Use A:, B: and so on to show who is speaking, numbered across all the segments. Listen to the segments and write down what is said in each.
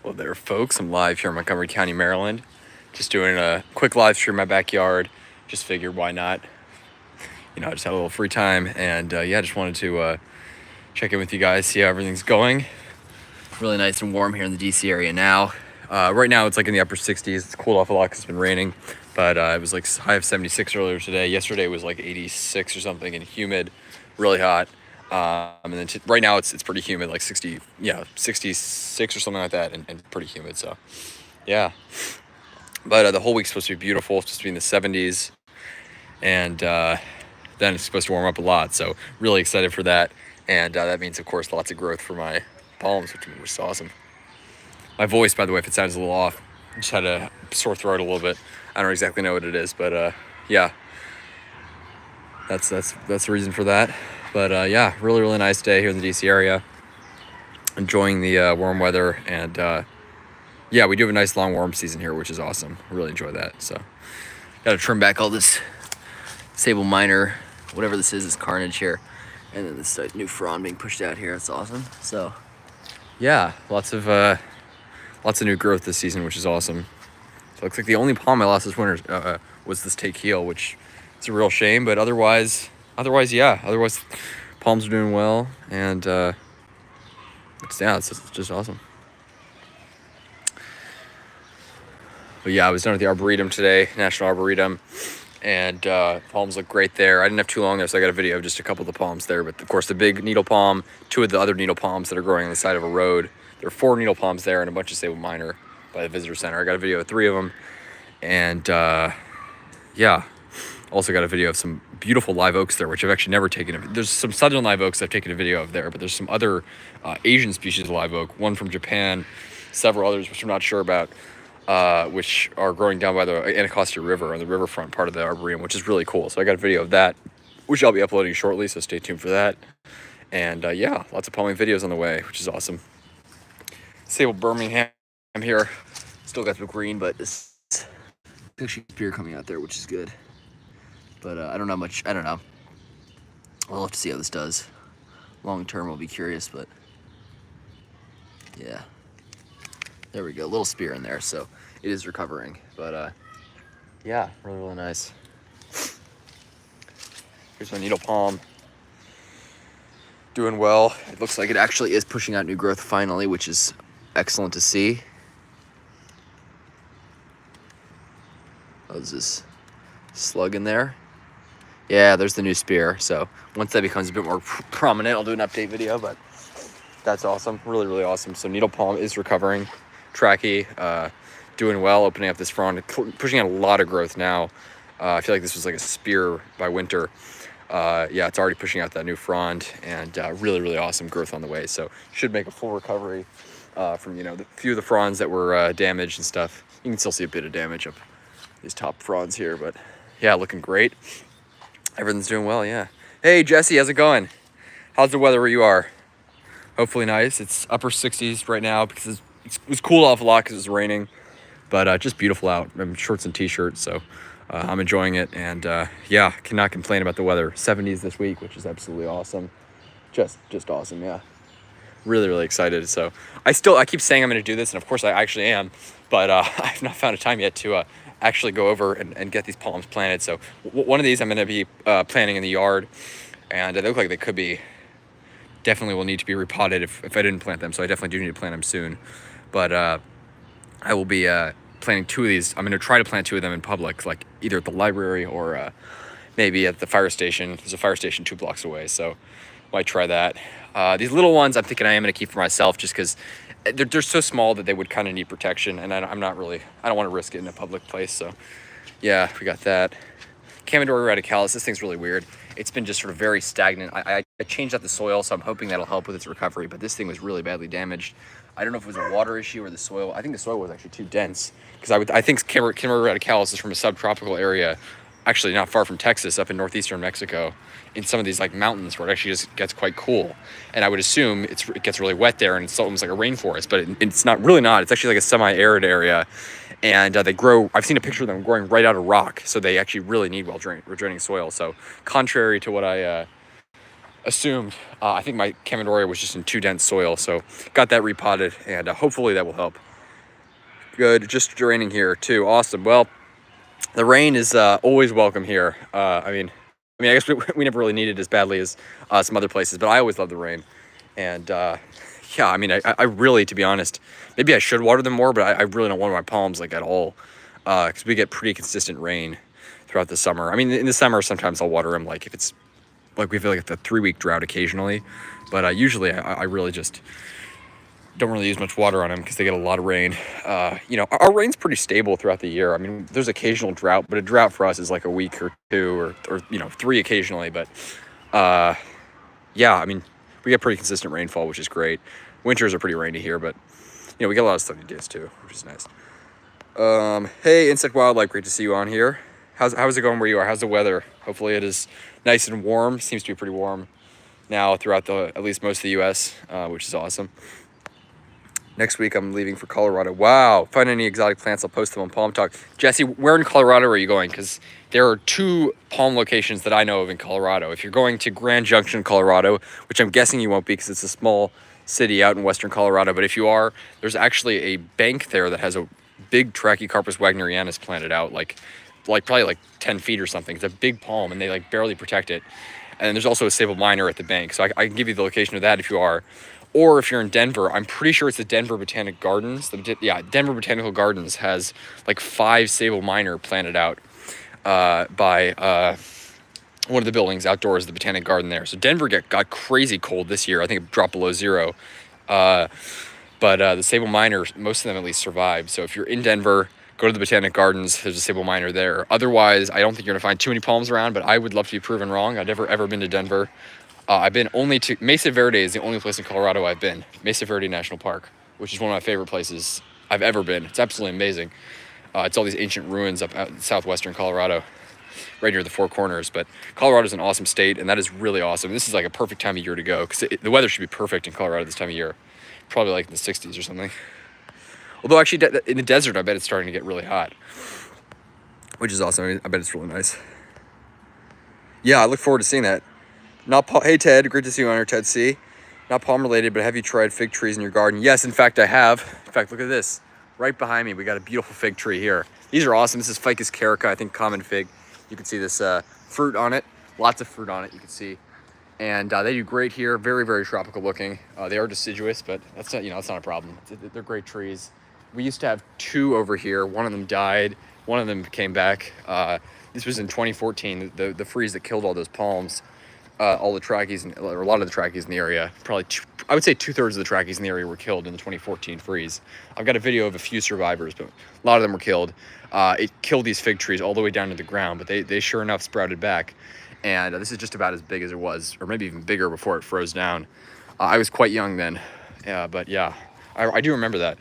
A: Well there folks, I'm live here in Montgomery County, Maryland. Just doing a quick live stream in my backyard. Just figured why not. I just had a little free time and just wanted to check in with you guys, see how everything's going. Really nice and warm here in the DC area now. Right now it's like in the upper 60s. It's cooled off a lot because it's been raining, but it was like high of 76 earlier today. Yesterday was like 86 or something and humid, really hot. And then right now it's pretty humid, like 66 or something like that, and pretty humid. So, yeah. But the whole week's supposed to be beautiful. It's supposed to be in the 70s, and then it's supposed to warm up a lot. So, really excited for that. And that means, of course, lots of growth for my palms, which is awesome. My voice, by the way, if it sounds a little off, I just had a sore throat a little bit. I don't exactly know what it is, but yeah, that's the reason for that. But really nice day here in the DC area. Enjoying the warm weather, and we do have a nice long warm season here, which is awesome. Really enjoy that. So, got to trim back all this sable minor, whatever this is carnage here, and then this new frond being pushed out here. It's awesome. So, yeah, lots of new growth this season, which is awesome. So it looks like the only palm I lost this winter was this take heel, which is a real shame. But otherwise, palms are doing well, and it's just awesome. But yeah, I was down at the Arboretum today, National Arboretum, and palms look great there. I didn't have too long there, so I got a video of just a couple of the palms there. But of course, the big needle palm, two of the other needle palms that are growing on the side of a road. There are 4 needle palms there and a bunch of sable minor by the visitor center. I got a video of 3 of them, and also got a video of some beautiful live oaks there, which I've actually never taken. There's some southern live oaks I've taken a video of there, but there's some other Asian species of live oak, one from Japan, several others which I'm not sure about, which are growing down by the Anacostia River on the riverfront part of the Arboretum, which is really cool. So I got a video of that, which I'll be uploading shortly, so stay tuned for that. And lots of palming videos on the way, which is awesome. Sable Birmingham here. Still got the green, but it's actually spear coming out there, which is good. But I don't know much. I don't know. We'll have to see how this does. Long term, we'll be curious, but yeah. There we go. A little spear in there, so it is recovering. But really nice. Here's my needle palm. Doing well. It looks like it actually is pushing out new growth finally, which is excellent to see. Oh, there's this slug in there. Yeah, there's the new spear. So once that becomes a bit more prominent, I'll do an update video, but that's awesome. Really awesome. So needle palm is recovering. Tracky, doing well, opening up this frond, pushing out a lot of growth now. I feel like this was like a spear by winter. It's already pushing out that new frond, and really awesome growth on the way. So should make a full recovery from the few of the fronds that were damaged and stuff. You can still see a bit of damage up these top fronds here, but yeah, looking great. Everything's doing well. Yeah. Hey Jesse, how's it going? How's the weather where you are? Hopefully nice. It's upper 60s right now because it was cooled off a lot because it was raining, but just beautiful out. I'm shorts and t-shirts, so I'm enjoying it, and cannot complain about the weather. 70s this week, which is absolutely awesome. Just awesome. Yeah, really excited. So I keep saying I'm going to do this, and of course I actually am, but I've not found a time yet to actually go over and get these palms planted. So one of these I'm going to be planting in the yard, and they look like they could be. Definitely will need to be repotted if I didn't plant them, so I definitely do need to plant them soon. But I will be planting 2 of these. I'm going to try to plant 2 of them in public, like either at the library or maybe at the fire station. There's a fire station 2 blocks away, so might try that. These little ones I'm thinking I am going to keep for myself just because they're so small that they would kind of need protection, and I don't want to risk it in a public place. So yeah, we got that. Camandora radicalis, this thing's really weird. It's been just sort of very stagnant. I changed out the soil, so I'm hoping that'll help with its recovery, but this thing was really badly damaged. I don't know if it was a water issue or the soil. I think the soil was actually too dense, because I think Camandora radicalis is from a subtropical area, actually not far from Texas, up in northeastern Mexico, in some of these like mountains where it actually just gets quite cool. And I would assume it gets really wet there, and it's almost like a rainforest, but it's not. It's actually like a semi-arid area. And they grow, I've seen a picture of them growing right out of rock, so they actually really need draining soil. So contrary to what I assumed, I think my Camandoria was just in too dense soil, so got that repotted, and hopefully that will help. Good. Just raining here too. Awesome. Well, the rain is always welcome here. I guess we never really need it as badly as some other places, but I always love the rain. And yeah, I really, to be honest, maybe I should water them more, but I really don't water my palms like at all, because we get pretty consistent rain throughout the summer. I mean, in the summer, sometimes I'll water them, like if it's like we feel like a 3-week drought occasionally, but usually I really just don't really use much water on them because they get a lot of rain. Our rain's pretty stable throughout the year. I mean, there's occasional drought, but a drought for us is like a week or two or 3 occasionally. But yeah, I mean, we get pretty consistent rainfall, which is great. Winters are pretty rainy here, but we get a lot of sunny days too, which is nice. Hey, Insect Wildlife, great to see you on here. How's it going where you are? How's the weather? Hopefully it is nice and warm. Seems to be pretty warm now throughout at least most of the U.S., which is awesome. Next week, I'm leaving for Colorado. Wow. Find any exotic plants, I'll post them on Palm Talk. Jesse, where in Colorado are you going? Because there are 2 palm locations that I know of in Colorado. If you're going to Grand Junction, Colorado, which I'm guessing you won't be because it's a small city out in western Colorado, but if you are, there's actually a bank there that has a big Trachycarpus wagnerianus planted out, like probably like 10 feet or something. It's a big palm, and they like barely protect it. And there's also a sable minor at the bank, so I can give you the location of that if you are. Or if you're in Denver, I'm pretty sure it's the Denver Botanic Gardens. Denver Botanical Gardens has like 5 sable minor planted out by one of the buildings outdoors, the Botanic Garden there. So Denver got crazy cold this year. I think it dropped below 0. But the sable minor, most of them at least survived. So if you're in Denver, go to the Botanic Gardens. There's a sable minor there. Otherwise, I don't think you're going to find too many palms around, but I would love to be proven wrong. I've never, ever been to Denver. I've been only to Mesa Verde is the only place in Colorado I've been. Mesa Verde National Park, which is one of my favorite places I've ever been. It's absolutely amazing. It's all these ancient ruins up out in southwestern Colorado, right near the Four Corners. But Colorado's an awesome state, and that is really awesome. This is like a perfect time of year to go because the weather should be perfect in Colorado this time of year. Probably like in the 60s or something. Although actually in the desert, I bet it's starting to get really hot, which is awesome. I bet it's really nice. Yeah, I look forward to seeing that. Hey Ted, great to see you on here, Ted C. Not palm related, but have you tried fig trees in your garden? Yes, in fact I have. In fact, look at this. Right behind me, we got a beautiful fig tree here. These are awesome. This is Ficus carica, I think common fig. You can see this fruit on it. Lots of fruit on it, you can see. And they do great here. Very, very tropical looking. They are deciduous, but that's not, that's not a problem. They're great trees. We used to have 2 over here. One of them died. One of them came back. This was in 2014, the freeze that killed all those palms. All the trackies, or a lot of the trackies in the area, probably I would say 2/3 of the trackies in the area were killed in the 2014 freeze. I've got a video of a few survivors, but a lot of them were killed. It killed these fig trees all the way down to the ground, but they sure enough sprouted back. And this is just about as big as it was, or maybe even bigger before it froze down. I was quite young then, but yeah, I do remember that.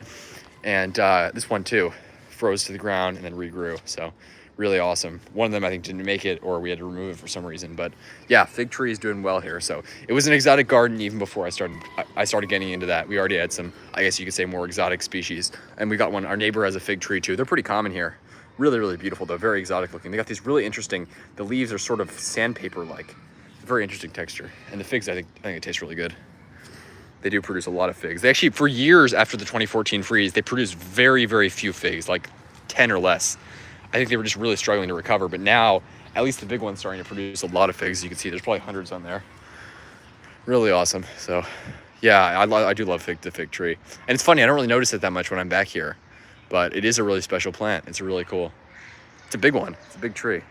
A: And this one too, froze to the ground and then regrew, so really awesome. One of them I think didn't make it, or we had to remove it for some reason, but yeah, fig tree is doing well here. So it was an exotic garden even before I started getting into that. We already had some, I guess you could say, more exotic species, and we got one. Our neighbor has a fig tree too. They're pretty common here. Really, really beautiful though, very exotic looking. They got these really interesting, the leaves are sort of sandpaper like, very interesting texture. And the figs, I think it tastes really good. They do produce a lot of figs. They actually, for years after the 2014 freeze, they produced very, very few figs, like 10 or less. I think they were just really struggling to recover, but now at least the big one's starting to produce a lot of figs. You can see there's probably hundreds on there. Really awesome. So yeah, I do love the fig tree. And it's funny, I don't really notice it that much when I'm back here, but it is a really special plant. It's really cool. It's a big one. It's a big tree.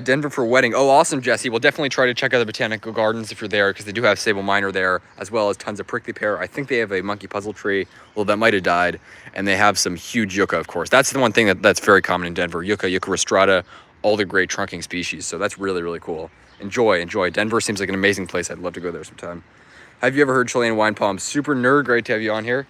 A: Denver for a wedding. Oh, awesome, Jesse. We'll definitely try to check out the Botanical Gardens if you're there, because they do have sable minor there, as well as tons of prickly pear. I think they have a monkey puzzle tree, well, that might have died, and they have some huge yucca, of course. That's the one thing that's very common in Denver. Yucca rostrata, all the great trunking species. So that's really, really cool. Enjoy. Denver seems like an amazing place. I'd love to go there sometime. Have you ever heard Chilean wine palm? Super nerd. Great to have you on here.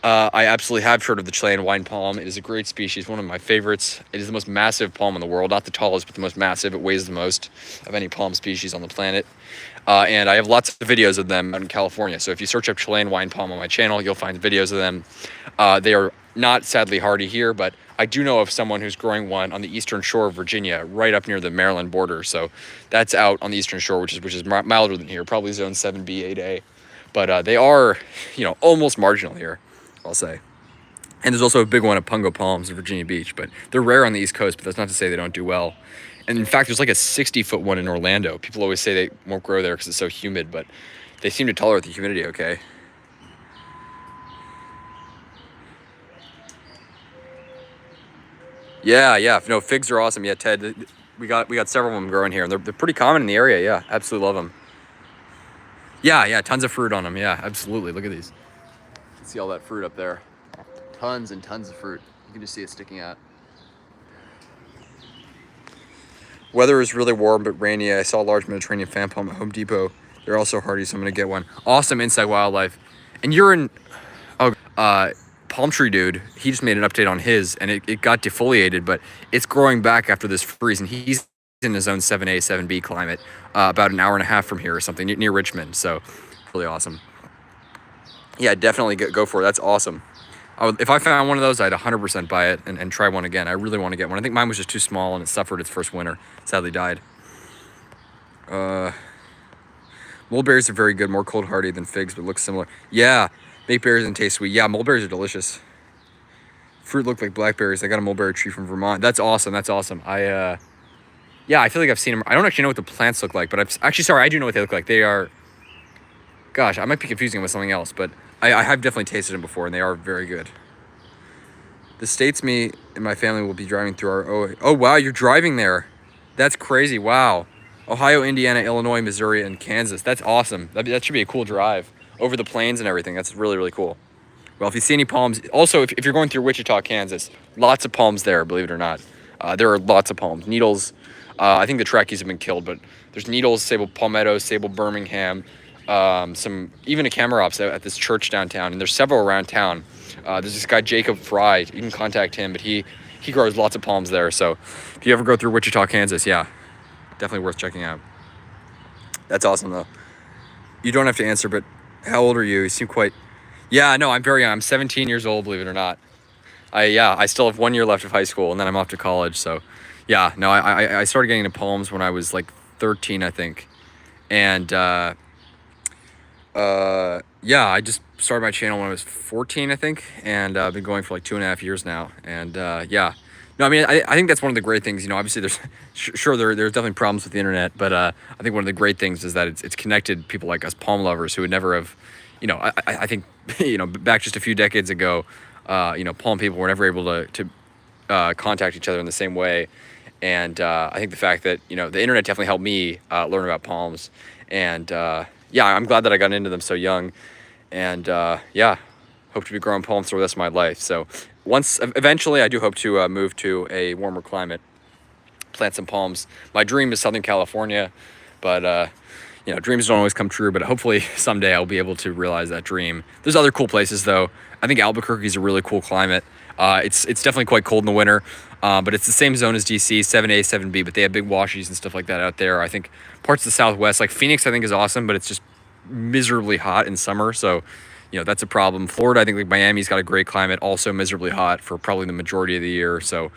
A: I absolutely have heard of the Chilean wine palm. It is a great species, one of my favorites. It is the most massive palm in the world, not the tallest, but the most massive. It weighs the most of any palm species on the planet. And I have lots of videos of them out in California. So if you search up Chilean wine palm on my channel, you'll find videos of them. They are not sadly hardy here, but I do know of someone who's growing one on the eastern shore of Virginia, right up near the Maryland border. So that's out on the eastern shore, which is milder than here, probably zone 7B, 8A. But they are, almost marginal here, I'll say. And there's also a big one at Pungo Palms in Virginia Beach, but they're rare on the East Coast, but that's not to say they don't do well. And in fact, there's like a 60-foot one in Orlando. People always say they won't grow there because it's so humid, but they seem to tolerate the humidity okay. Yeah. No, figs are awesome. Yeah, Ted, we got several of them growing here, and they're pretty common in the area. Yeah, absolutely love them. Yeah, tons of fruit on them. Yeah, absolutely. Look at these. You can see all that fruit up there. Tons and tons of fruit. You can just see it sticking out. Weather is really warm but rainy. I saw a large Mediterranean fan palm at Home Depot. They're also hardy, so I'm gonna get one. Awesome inside wildlife. And you're in, Palmstream dude, he just made an update on his, and it got defoliated, but it's growing back after this freeze, and he's in his own 7A, 7B climate, about an hour and a half from here or something, near Richmond, so really awesome. Yeah, definitely go for it. That's awesome. If I found one of those, I'd 100% buy it and try one again. I really want to get one. I think mine was just too small and it suffered its first winter. Sadly died. Mulberries are very good, more cold hardy than figs, but look similar. Yeah, make berries and taste sweet. Yeah, mulberries are delicious. Fruit look like blackberries. I got a mulberry tree from Vermont. That's awesome. Yeah, I feel like I've seen them. I don't actually know what the plants look like, but I do know what they look like. They are, gosh, I might be confusing them with something else, but I have definitely tasted them before, and they are very good. The states me and my family will be driving through our... Oh, wow, you're driving there. That's crazy. Wow. Ohio, Indiana, Illinois, Missouri, and Kansas. That's awesome. That should be a cool drive. Over the plains and everything. That's really, really cool. Well, if you see any palms... Also, if you're going through Wichita, Kansas, lots of palms there, believe it or not. There are lots of palms. Needles. I think the Trekkies have been killed, but there's needles, sable palmetto, sable Birmingham, even a Camarops at this church downtown, and there's several around town. There's this guy Jacob Fry. You can contact him, but he grows lots of palms there. So if you ever go through Wichita, Kansas, yeah, definitely worth checking out. That's awesome though. You don't have to answer, but how old are you? You seem quite... Yeah, no, I'm very young. I'm 17 years old, believe it or not. I still have 1 year left of high school, and then I'm off to college. So yeah, no, I started getting into palms when I was like 13, I think, and yeah, I just started my channel when I was 14, I think, and I've been going for like 2.5 years now. And yeah, no, I mean, I think that's one of the great things. Obviously there's sure there's definitely problems with the internet, but I think one of the great things is that it's connected people like us palm lovers who would never have, I think back just a few decades ago, palm people were never able to contact each other in the same way. And I think the fact that the internet definitely helped me learn about palms. And yeah, I'm glad that I got into them so young, and yeah, hope to be growing palms for the rest of my life. So eventually I do hope to move to a warmer climate, plant some palms. My dream is Southern California, but dreams don't always come true, but hopefully someday I'll be able to realize that dream. There's other cool places though. I think Albuquerque's a really cool climate. It's definitely quite cold in the winter, but it's the same zone as DC, 7A, 7B, but they have big washies and stuff like that out there. I think parts of the Southwest, like Phoenix, I think is awesome, but it's just miserably hot in summer, so that's a problem. Florida, I think like Miami's got a great climate, also miserably hot for probably the majority of the year. So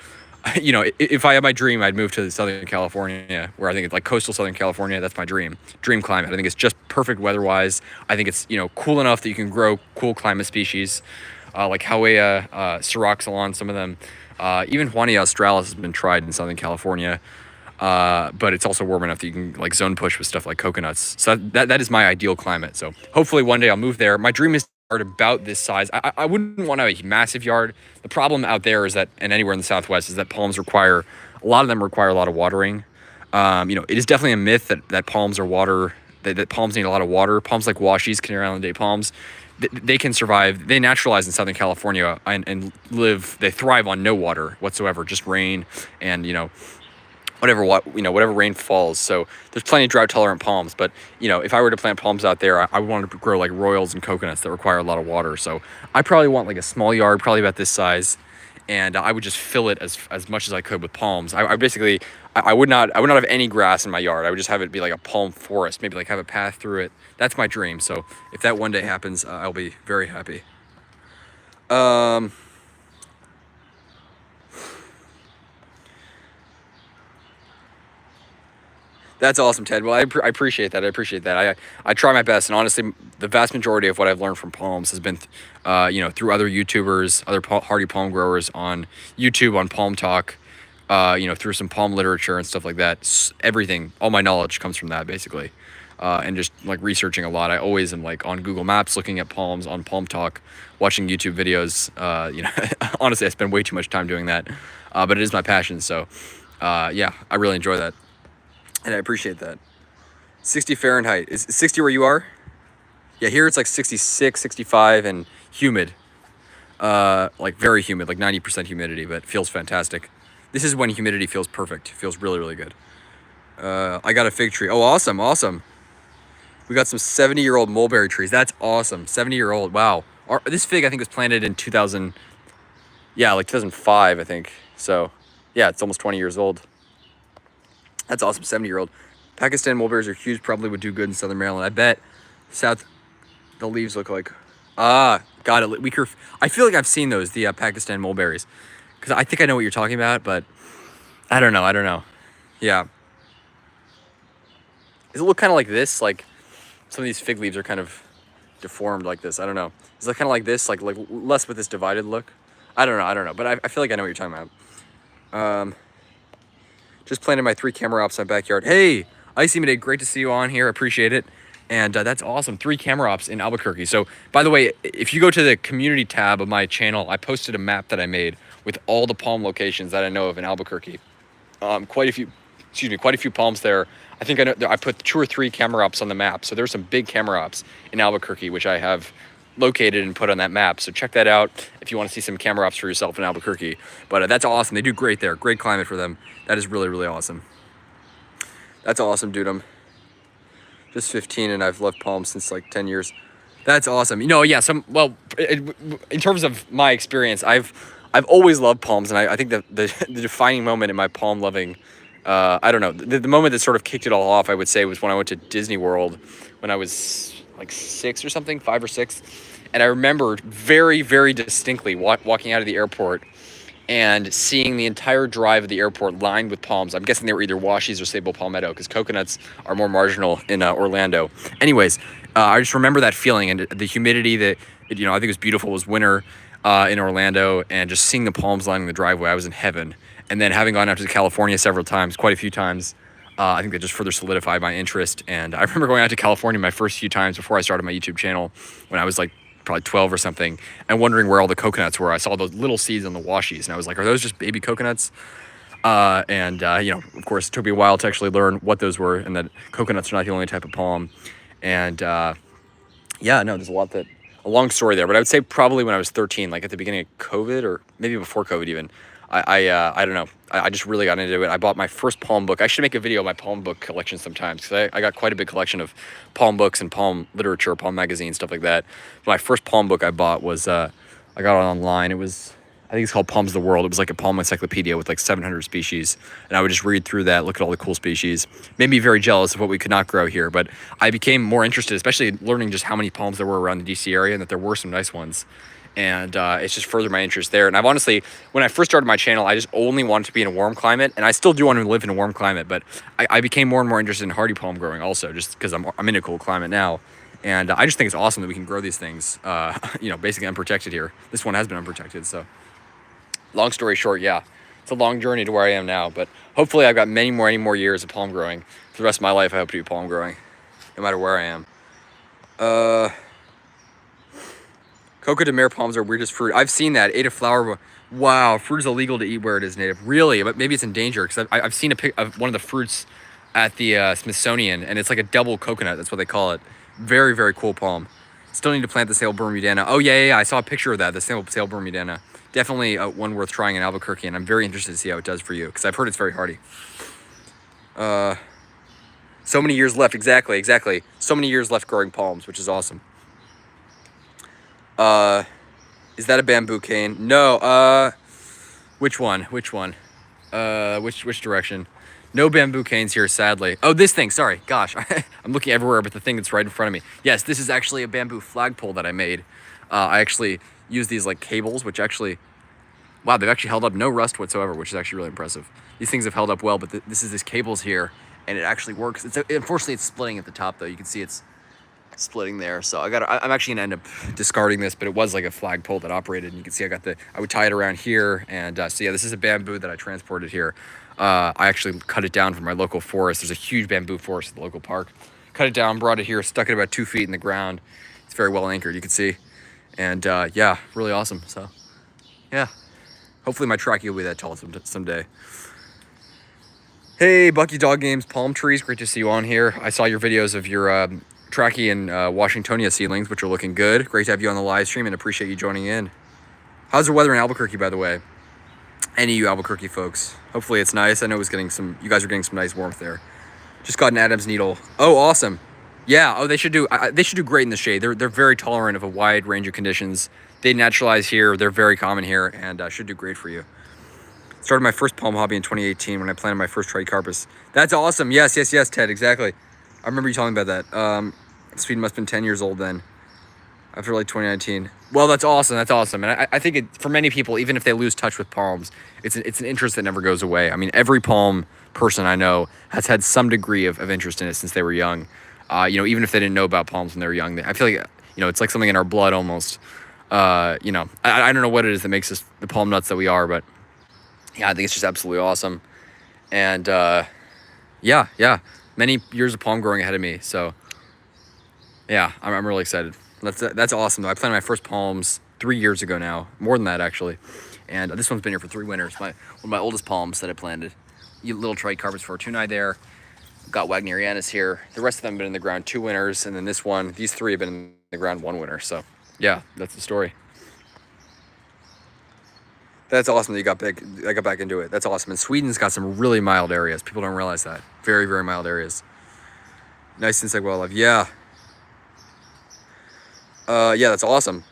A: if I had my dream, I'd move to Southern California, where I think it's like coastal Southern California. That's my dream climate. I think it's just perfect weather-wise. I think it's cool enough that you can grow cool climate species, like Howea, Syroxylon, some of them. Even Juania australis has been tried in Southern California, but it's also warm enough that you can like zone push with stuff like coconuts. So that is my ideal climate. So hopefully one day I'll move there. My dream is to yard about this size. I wouldn't want to have a massive yard. The problem out there is that, and anywhere in the Southwest, is that palms require a lot of watering. It is definitely a myth that palms are water, that palms need a lot of water. Palms like washies, Canary Island day palms, they can survive. They naturalize in Southern California and they thrive on no water whatsoever, just rain and whatever rain falls. So there's plenty of drought tolerant palms, but if I were to plant palms out there, I would want to grow like royals and coconuts that require a lot of water. So I probably want like a small yard, probably about this size, and I would just fill it as much as I could with palms. I basically I would not have any grass in my yard. I would just have it be like a palm forest, maybe like have a path through it. That's my dream. So if that one day happens, I'll be very happy. That's awesome, Ted. Well, I appreciate that. I appreciate that. I try my best, and honestly, the vast majority of what I've learned from palms has been, through other YouTubers, other hardy palm growers on YouTube, on Palm Talk, through some palm literature and stuff like that. Everything, all my knowledge comes from that, basically, and just like researching a lot. I always am like on Google Maps, looking at palms, on Palm Talk, watching YouTube videos. Honestly, I spend way too much time doing that, but it is my passion. So, yeah, I really enjoy that. And I appreciate that. 60 Fahrenheit. Is 60 where you are? Yeah, here it's like 66, 65 and humid. Like very humid, like 90% humidity, but it feels fantastic. This is when humidity feels perfect. It feels really, really good. I got a fig tree. Oh, awesome, awesome. We got some 70-year-old mulberry trees. That's awesome. 70-year-old. Wow. This fig, I think, was planted in 2000. Yeah, like 2005, I think. So, yeah, it's almost 20 years old. That's awesome. 70-year-old. Pakistan mulberries are huge. Probably would do good in Southern Maryland. I bet the leaves look like. Got it. Weaker. I feel like I've seen those, the Pakistan mulberries. Because I think I know what you're talking about, but I don't know. Yeah. Does it look kind of like this? Like some of these fig leaves are kind of deformed like this. I don't know. Is it kind of like this? Like less with this divided look? I don't know. But I feel like I know what you're talking about. Just planted my 3 camera ops in my backyard. Hey, Icy Midday, great to see you on here. Appreciate it. And that's awesome. 3 camera ops in Albuquerque. So, by the way, if you go to the community tab of my channel, I posted a map that I made with all the palm locations that I know of in Albuquerque. Quite a few palms there. I think I put 2 or 3 camera ops on the map. So there's some big camera ops in Albuquerque, which I have located and put on that map. So check that out if you want to see some camera ops for yourself in Albuquerque. But that's awesome. They do great there. Great climate for them. That is really, really awesome. That's awesome, dude. I'm just 15 and I've loved palms since like 10 years. That's awesome. Yeah, in terms of my experience, I've always loved palms, and I think the defining moment in my palm loving, I don't know, the moment that sort of kicked it all off, I would say, was when I went to Disney World when I was like 6 or something, 5 or 6. And I remember very, very distinctly walking out of the airport and seeing the entire drive of the airport lined with palms. I'm guessing they were either washies or sable palmetto, because coconuts are more marginal in Orlando. Anyways, I just remember that feeling and the humidity that, I think it was beautiful. It was winter in Orlando, and just seeing the palms lining the driveway, I was in heaven. And then having gone out to California several times, quite a few times, I think that just further solidified my interest. And I remember going out to California my first few times before I started my YouTube channel when I was like probably 12 or something, and wondering where all the coconuts were. I saw those little seeds on the washies, and I was like, are those just baby coconuts? Of course, it took me a while to actually learn what those were, and that coconuts are not the only type of palm. And there's a long story there, but I would say probably when I was 13, like at the beginning of COVID, or maybe before COVID even, I don't know. I just really got into it. I bought my first palm book. I should make a video of my palm book collection sometimes, because I got quite a big collection of palm books and palm literature, palm magazines, stuff like that. My first palm book I bought was, I got it online. It was, I think it's called Palms of the World. It was like a palm encyclopedia with like 700 species. And I would just read through that, look at all the cool species. Made me very jealous of what we could not grow here. But I became more interested, especially learning just how many palms there were around the DC area, and that there were some nice ones. And it's just furthered my interest there. And I've honestly, when I first started my channel, I just only wanted to be in a warm climate. And I still do want to live in a warm climate, but I became more and more interested in hardy palm growing also, just because I'm in a cool climate now. And I just think it's awesome that we can grow these things, basically unprotected here. This one has been unprotected, so. Long story short, yeah, it's a long journey to where I am now, but hopefully I've got many more years of palm growing. For the rest of my life, I hope to be palm growing, no matter where I am. Coco de Mer palms are weirdest fruit. I've seen that. Ate a flower. Wow, fruit is illegal to eat where it is native. Really? But maybe it's in danger, because I've seen a pic of one of the fruits at the Smithsonian, and it's like a double coconut. That's what they call it. Very, very cool palm. Still need to plant the Sale Bermudana. Oh, yeah. I saw a picture of that, the Sale Bermudana. Definitely one worth trying in Albuquerque, and I'm very interested to see how it does for you, because I've heard it's very hardy. So many years left. Exactly. So many years left growing palms, which is awesome. Is that a bamboo cane? No. Which one? Which one? Which direction? No bamboo canes here, sadly. Oh, this thing. Sorry. Gosh, I'm looking everywhere, but the thing that's right in front of me. Yes, this is actually a bamboo flagpole that I made. I actually use these like cables, which actually, wow, they've actually held up no rust whatsoever, which is actually really impressive. These things have held up well, but this is this cables here, and it actually works. Unfortunately, it's splitting at the top though. You can see it's splitting there. So I'm actually gonna end up discarding this, but it was like a flagpole that operated, and you can see I would tie it around here, and so yeah, this is a bamboo that I transported here. I actually cut it down from my local forest. There's a huge bamboo forest at the local park. Cut it down, brought it here, stuck it about 2 feet in the ground. It's very well anchored, you can see, and yeah, really awesome. So yeah, hopefully my trackie will be that tall someday. Hey, Bucky Dog Games, Palm Trees, great to see you on here. I saw your videos of your trackie and Washingtonia seedlings, which are looking good. Great to have you on the live stream and appreciate you joining in. How's the weather in Albuquerque, by the way? Any of you Albuquerque folks? Hopefully it's nice. I know you guys are getting some nice warmth there. Just got an Adam's needle. Oh, awesome. Yeah, oh, they should do great in the shade. They're very tolerant of a wide range of conditions. They naturalize here. They're very common here, and should do great for you. Started my first palm hobby in 2018 when I planted my first tricarpus. That's awesome. Yes, Ted, exactly. I remember you talking about that. Sweden must have been 10 years old then, after like 2019. Well, that's awesome. That's awesome. And I think for many people, even if they lose touch with palms, it's an interest that never goes away. I mean, every palm person I know has had some degree of interest in it since they were young. Even if they didn't know about palms when they were young, I feel like, it's like something in our blood almost. I don't know what it is that makes us the palm nuts that we are, but yeah, I think it's just absolutely awesome. And yeah, many years of palm growing ahead of me. So yeah, I'm really excited. That's awesome though. I planted my first palms 3 years ago now, more than that actually. And this one's been here for 3 winters. One of my oldest palms that I planted. Little tricarpus fortunei there. Got Wagnerianus here. The rest of them have been in the ground 2 winters, and then these 3 have been in the ground 1 winter. So yeah, that's the story. That's awesome that I got back into it. That's awesome. And Sweden's got some really mild areas. People don't realize that. Very, very mild areas. Nice insect wildlife. Yeah. Yeah, that's awesome.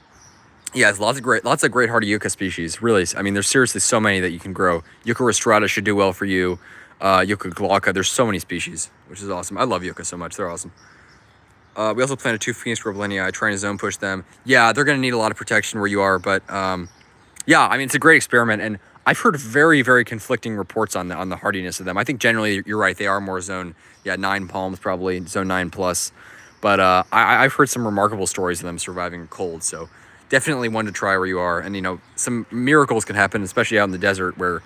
A: Yeah, it's lots of great hardy yucca species. Really, I mean, there's seriously so many that you can grow. Yucca rostrata should do well for you. Yucca glauca. There's so many species, which is awesome. I love yucca so much. They're awesome. We also planted 2 Phoenix grobellenii, trying to zone push them. Yeah, they're going to need a lot of protection where you are, but yeah, I mean, it's a great experiment, and I've heard very, very conflicting reports on the hardiness of them. I think generally you're right; they are more zone 9 palms, probably zone 9 plus. But I've heard some remarkable stories of them surviving cold. So definitely one to try where you are. And some miracles can happen, especially out in the desert where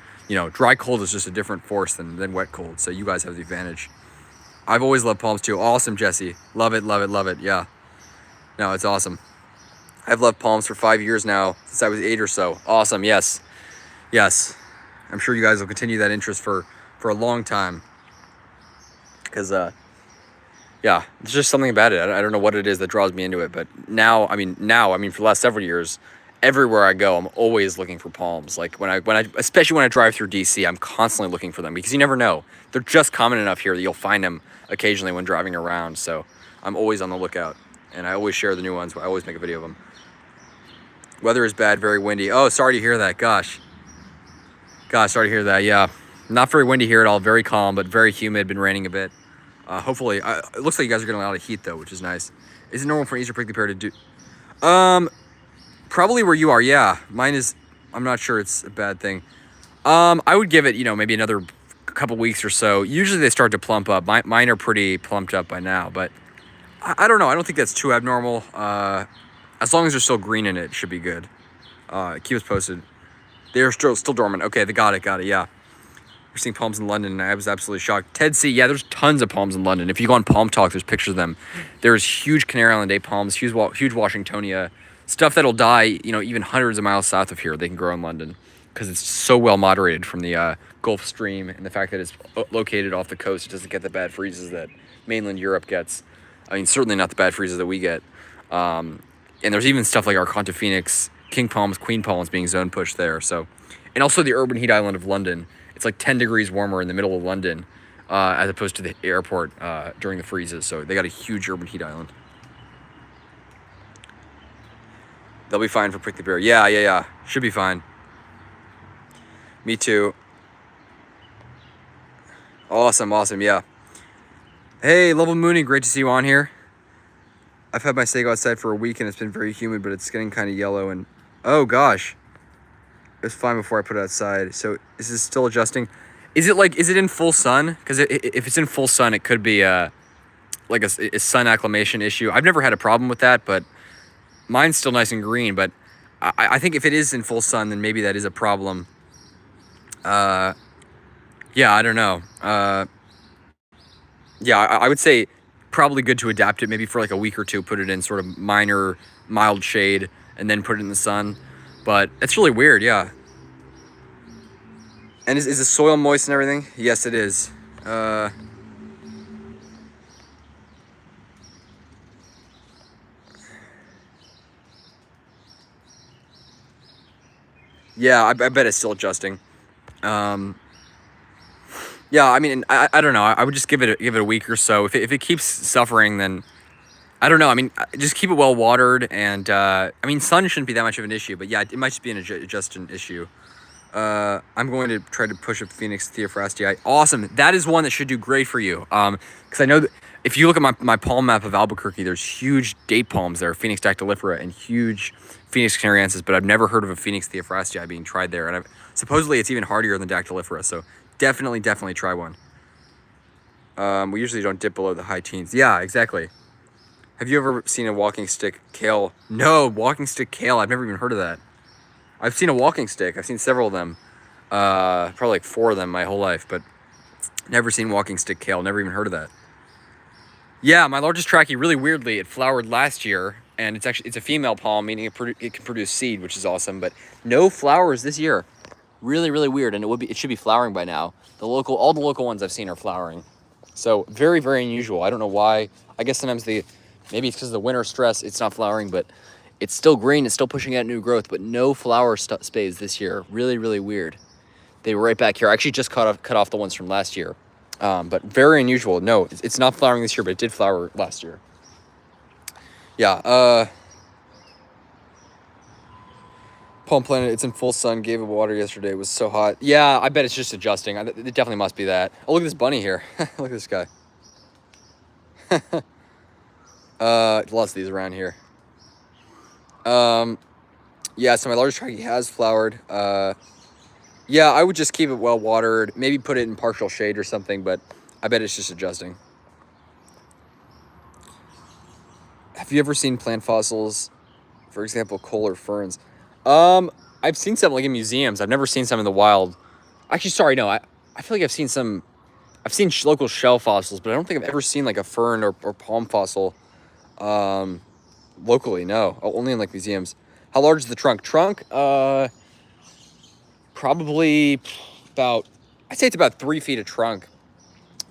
A: dry cold is just a different force than wet cold. So you guys have the advantage. I've always loved palms too. Awesome, Jesse. Love it, love it, love it. Yeah. No, it's awesome. I've loved palms for 5 years now, since I was 8 or so. Awesome, yes. Yes. I'm sure you guys will continue that interest for a long time. Because, yeah, there's just something about it. I don't know what it is that draws me into it. But now, for the last several years, everywhere I go, I'm always looking for palms. Like especially when I drive through DC, I'm constantly looking for them because you never know. They're just common enough here that you'll find them occasionally when driving around. So I'm always on the lookout, and I always share the new ones. I always make a video of them. Weather is bad, very windy. Oh, sorry to hear that. Gosh, sorry to hear that. Yeah, not very windy here at all. Very calm, but very humid. Been raining a bit. Hopefully, it looks like you guys are getting a lot of heat though, which is nice. Is it normal for an Easter prickly pear to do? Probably where you are. Yeah, mine is. I'm not sure it's a bad thing. I would give it, maybe another couple weeks or so. Usually they start to plump up. Mine are pretty plumped up by now, but I don't know. I don't think that's too abnormal. As long as there's still green in it, it should be good. Keep us posted. They're still dormant. Okay, they got it. Yeah. We're seeing palms in London, and I was absolutely shocked. Ted C, yeah, there's tons of palms in London. If you go on Palm Talk, there's pictures of them. There's huge Canary Island day palms, huge Washingtonia, stuff that'll die, even hundreds of miles south of here. They can grow in London because it's so well moderated from the Gulf Stream, and the fact that it's located off the coast. It doesn't get the bad freezes that mainland Europe gets. I mean, certainly not the bad freezes that we get. And there's even stuff like Arconta Phoenix, king palms, queen palms being zone pushed there. So, and also the urban heat island of London. It's like 10 degrees warmer in the middle of London as opposed to the airport during the freezes. So they got a huge urban heat island. They'll be fine for prickly pear. Yeah. Should be fine. Me too. Awesome, awesome, yeah. Hey, Level Mooney, great to see you on here. I've had my sago outside for a week and it's been very humid, but it's getting kind of yellow and... Oh, gosh. It was fine before I put it outside. So, is this still adjusting? Is it in full sun? Because if it's in full sun, it could be like a sun acclimation issue. I've never had a problem with that, but mine's still nice and green. But I think if it is in full sun, then maybe that is a problem. Yeah, I don't know. Yeah, I would say probably good to adapt it maybe for like a week or two, put it in sort of mild shade, and then put it in the sun. But it's really weird, yeah. And is the soil moist and everything? Yes, it is. Yeah, I bet it's still adjusting. Yeah, I mean, I don't know. I would just give it a week or so. If it keeps suffering, then I don't know. I mean, just keep it well watered, and I mean, sun shouldn't be that much of an issue. But yeah, it might just be an adjustment issue. I'm going to try to push up Phoenix theophrastii. Awesome. That is one that should do great for you. Because I know that if you look at my palm map of Albuquerque, there's huge date palms there, Phoenix dactylifera, and huge Phoenix canariensis, but I've never heard of a Phoenix theophrastii being tried there. And supposedly it's even hardier than dactylifera, so definitely try one. We usually don't dip below the high teens. Yeah, exactly. Have you ever seen a walking stick kale? No, walking stick kale. I've never even heard of that. I've seen a walking stick. I've seen several of them. Probably like 4 of them my whole life, but never seen walking stick kale. Never even heard of that. Yeah, my largest trachea, really weirdly, it flowered last year, and it's a female palm, meaning it can produce seed, which is awesome, but no flowers this year. Really, really weird, and it should be flowering by now. All the local ones I've seen are flowering. So very, very unusual. I don't know why. I guess sometimes maybe it's because of the winter stress, it's not flowering, but it's still green, it's still pushing out new growth, but no flower spays this year. Really, really weird. They were right back here. I actually just cut off the ones from last year. But very unusual. No, it's not flowering this year, but it did flower last year. Yeah, Palm Planet, it's in full sun, gave it water yesterday, it was so hot. Yeah, I bet it's just adjusting. It definitely must be that. Oh, look at this bunny here. Look at this guy. Lots of these around here. Yeah, so my largest trachea has flowered. Yeah, I would just keep it well watered, maybe put it in partial shade or something, but I bet it's just adjusting. Have you ever seen plant fossils, for example, coal or ferns? I've seen some like in museums. I've never seen some in the wild. Actually, sorry, no, I feel like I've seen local shell fossils, but I don't think I've ever seen like a fern or palm fossil, locally, no. Only in like museums. How large is the trunk? Probably I'd say it's about 3 feet of trunk,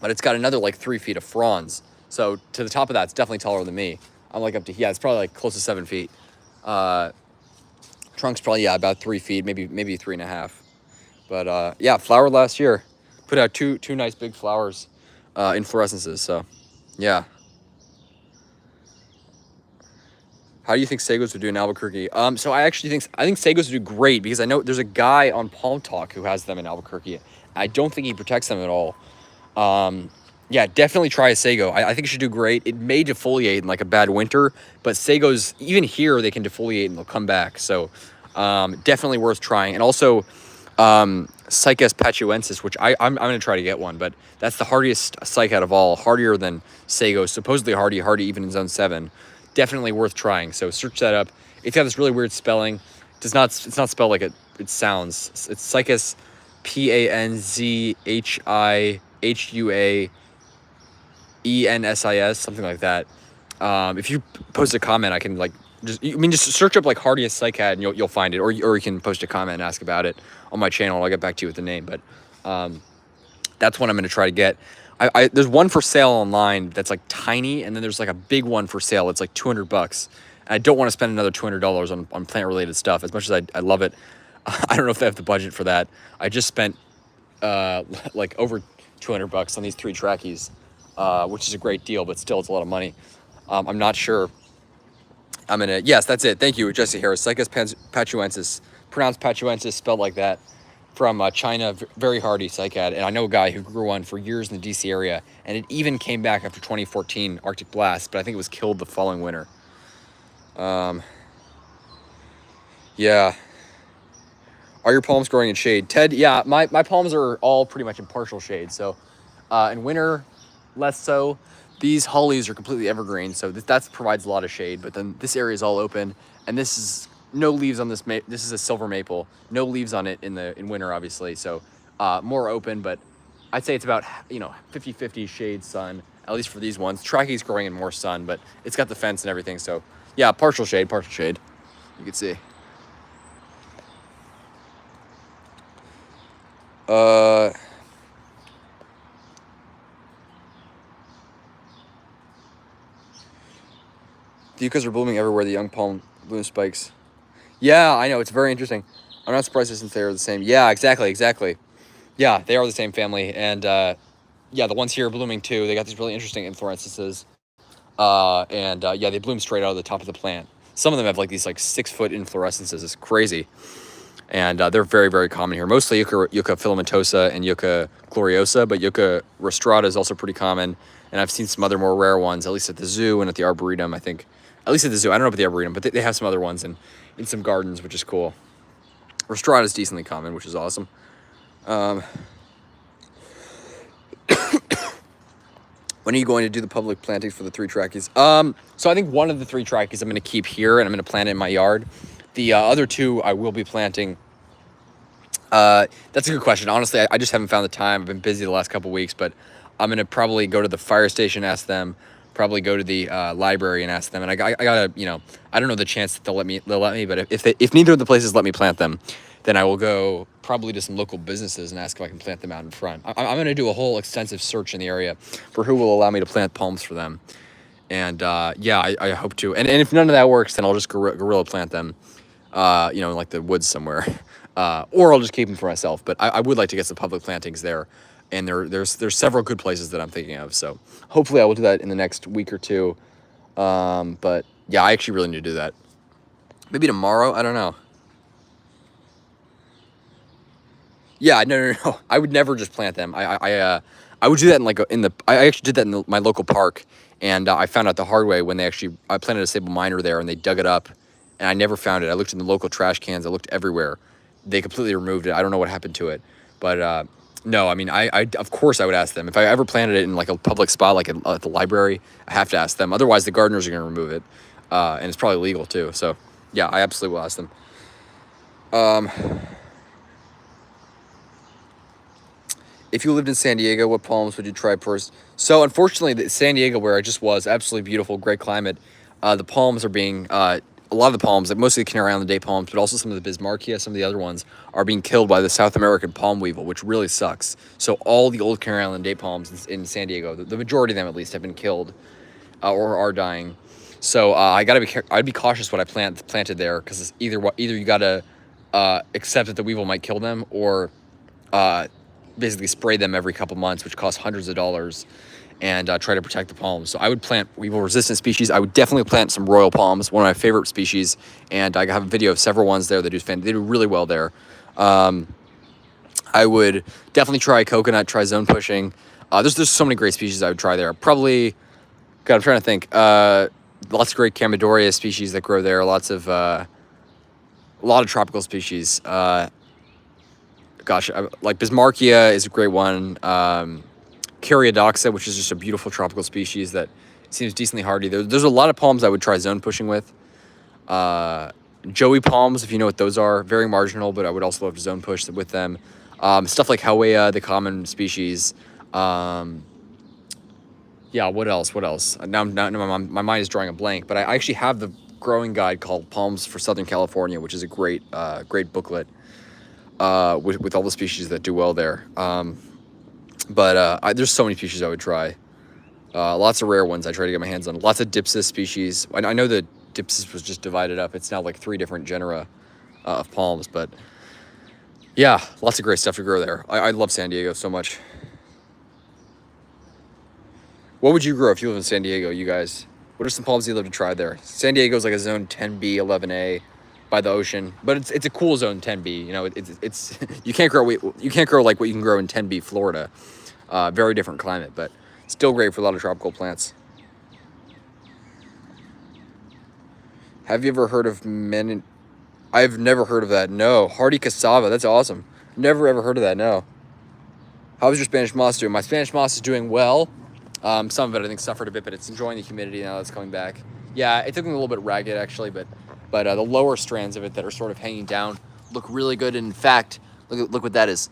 A: but it's got another like 3 feet of fronds. So to the top of that, it's definitely taller than me. I'm like yeah, it's probably like close to 7 feet. Trunk's probably, yeah, about 3 feet, maybe 3.5. But yeah, flowered last year. Put out two nice big flowers, inflorescences. So yeah. How do you think sagos would do in Albuquerque? So I think sagos would do great because I know there's a guy on Palm Talk who has them in Albuquerque. I don't think he protects them at all. Yeah, definitely try a sago. I think it should do great. It may defoliate in like a bad winter, but sagos, even here, they can defoliate and they'll come back. So definitely worth trying. And also Cycas patuensis, which I'm going to try to get one, but that's the hardiest cycad of all, hardier than sago, supposedly hardy even in zone 7. Definitely worth trying. So search that up. It's got this really weird spelling. It's not spelled like it sounds. It's Cycas, PANZHUAENSIS, something like that. If you post a comment, I can like just search up like hardiest cycad and you'll find it, or you can post a comment and ask about it on my channel. I'll get back to you with the name, but that's one I'm going to try to get. There's one for sale online that's like tiny, and then there's like a big one for sale. It's like $200. And I don't want to spend another $200 on plant-related stuff. As much as I love it, I don't know if they have the budget for that. I just spent like over $200 on these 3 trachees, which is a great deal, but still it's a lot of money. I'm not sure. Yes, that's it. Thank you, Jesse Harris. Cycas patuensis, pronounced patuensis, spelled like that. from China, very hardy cycad, and I know a guy who grew one for years in the DC area, and it even came back after 2014 Arctic blast, but I think it was killed the following winter. Yeah. Are your palms growing in shade? Ted, yeah, my palms are all pretty much in partial shade, so in winter, less so. These hollies are completely evergreen, so that provides a lot of shade, but then this area is all open, and this is no leaves on this. This is a silver maple, no leaves on it in winter, obviously, so more open, but I'd say it's about 50-50 shade sun, at least for these ones. Trachy's growing in more sun, but it's got the fence and everything, so yeah, partial shade, you can see. The yuccas are blooming everywhere. The young palm bloom spikes. Yeah, I know. It's very interesting. I'm not surprised since they are the same. Yeah, exactly. Yeah, they are the same family. And yeah, the ones here are blooming too. They got these really interesting inflorescences. Yeah, they bloom straight out of the top of the plant. Some of them have like these 6-foot inflorescences. It's crazy. And they're very, very common here. Mostly Yucca filamentosa and Yucca gloriosa, but Yucca rostrata is also pretty common. And I've seen some other more rare ones, at least at the zoo and at the Arboretum, I think. At least at the zoo. I don't know about the Arboretum, but they have some other ones in some gardens, which is cool. Rostrata is decently common, which is awesome. When are you going to do the public plantings for the 3 trackies? So I think one of the 3 trackies I'm going to keep here, and I'm going to plant it in my yard. The other 2 I will be planting. That's a good question. Honestly, I just haven't found the time. I've been busy the last couple weeks, but I'm going to probably go to the fire station, ask them, probably go to the library and ask them. And I gotta, I don't know the chance that they'll let me, but if neither of the places let me plant them, then I will go probably to some local businesses and ask if I can plant them out in front. I'm going to do a whole extensive search in the area for who will allow me to plant palms for them. And yeah, I hope to. And if none of that works, then I'll just guerrilla plant them, in like the woods somewhere. Or I'll just keep them for myself. But I would like to get some public plantings there. And there's several good places that I'm thinking of. So hopefully I will do that in the next week or 2. But yeah, I actually really need to do that. Maybe tomorrow. I don't know. Yeah, no. I would never just plant them. I would do that I actually did that in my local park, and I found out the hard way when I planted a sable minor there, and they dug it up, and I never found it. I looked in the local trash cans. I looked everywhere. They completely removed it. I don't know what happened to it, but no. I mean, I of course I would ask them if I ever planted it in like a public spot, like at the library. I have to ask them. Otherwise, the gardeners are going to remove it, and it's probably legal too. So yeah, I absolutely will ask them. If you lived in San Diego, what palms would you try first? So unfortunately, San Diego, where I just was, absolutely beautiful, great climate. The palms are being, a lot of the palms, like mostly the Canary Island day palms, but also some of the Bismarckia, some of the other ones, are being killed by the South American palm weevil, which really sucks. So all the old Canary Island day palms in San Diego, the majority of them at least, have been killed or are dying. So I'd be cautious what I planted there, because either you gotta accept that the weevil might kill them, or basically spray them every couple months, which costs hundreds of dollars, and try to protect the palms. So I would plant weevil-resistant species. I would definitely plant some royal palms, one of my favorite species, and I have a video of several ones there that they do really well there. I would definitely try coconut, try zone pushing. There's so many great species I would try there. Probably, God, I'm trying to think. Lots of great Chamaedorea species that grow there. A lot of tropical species. Gosh, like Bismarckia is a great one. Caryodoxa, which is just a beautiful tropical species that seems decently hardy. There's a lot of palms I would try zone pushing with. Joey palms, if you know what those are, very marginal, but I would also love to zone push with them. Stuff like Howea, the common species. Yeah, what else? Now my mind is drawing a blank, but I actually have the growing guide called Palms for Southern California, which is a great booklet. With all the species that do well there. There's so many species I would try. Lots of rare ones I try to get my hands on. Lots of Dipsis species. I know that Dipsis was just divided up. It's now like 3 different genera of palms. But yeah, lots of great stuff to grow there. I love San Diego so much. What would you grow if you live in San Diego, you guys? What are some palms you'd love to try there? San Diego's like a zone 10B, 11A. by the ocean, but it's a cool zone 10B. You know, it's you can't grow like what you can grow in 10B Florida. Very different climate, but still great for a lot of tropical plants. Have you ever heard of men? I've never heard of that. No, hardy cassava. That's awesome. Never ever heard of that. No. How's your Spanish moss doing? My Spanish moss is doing well. Some of it I think suffered a bit, but it's enjoying the humidity now. That's coming back. Yeah, it's looking a little bit ragged actually, but the lower strands of it that are sort of hanging down look really good. And in fact, look what that is.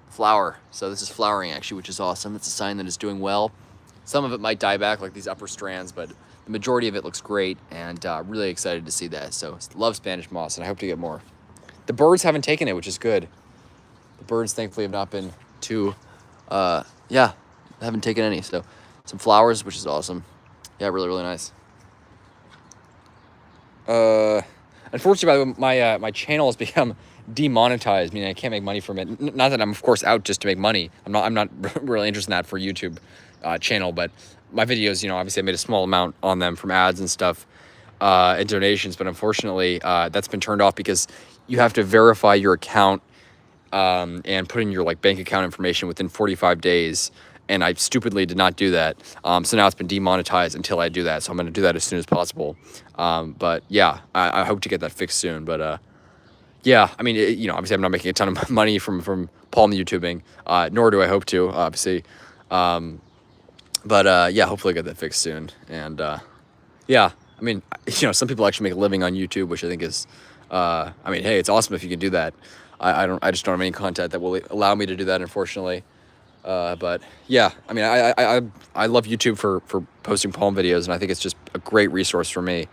A: Flower. So this is flowering actually, which is awesome. It's a sign that it's doing well. Some of it might die back like these upper strands, but the majority of it looks great, and really excited to see that. So love Spanish moss, and I hope to get more. The birds haven't taken it, which is good. The birds thankfully have not been too, haven't taken any. So some flowers, which is awesome. Yeah, really, really nice. Unfortunately, by the way, my channel has become demonetized, meaning I can't make money from it. Not that I'm of course out just to make money. I'm not really interested in that for YouTube channel, but my videos, you know, obviously I made a small amount on them from ads and stuff and donations, but unfortunately that's been turned off because you have to verify your account and put in your like bank account information within 45 days. And I stupidly did not do that. So now it's been demonetized until I do that. So I'm going to do that as soon as possible. But yeah, I hope to get that fixed soon. But yeah, I mean, you know, obviously I'm not making a ton of money from Palm YouTubing, nor do I hope to, obviously. But yeah, hopefully I get that fixed soon. And yeah, I mean, you know, some people actually make a living on YouTube, which I think is, I mean, hey, it's awesome if you can do that. I just don't have any content that will allow me to do that, unfortunately. But yeah, I mean, I love YouTube for posting Palm videos, and I think it's just a great resource for me,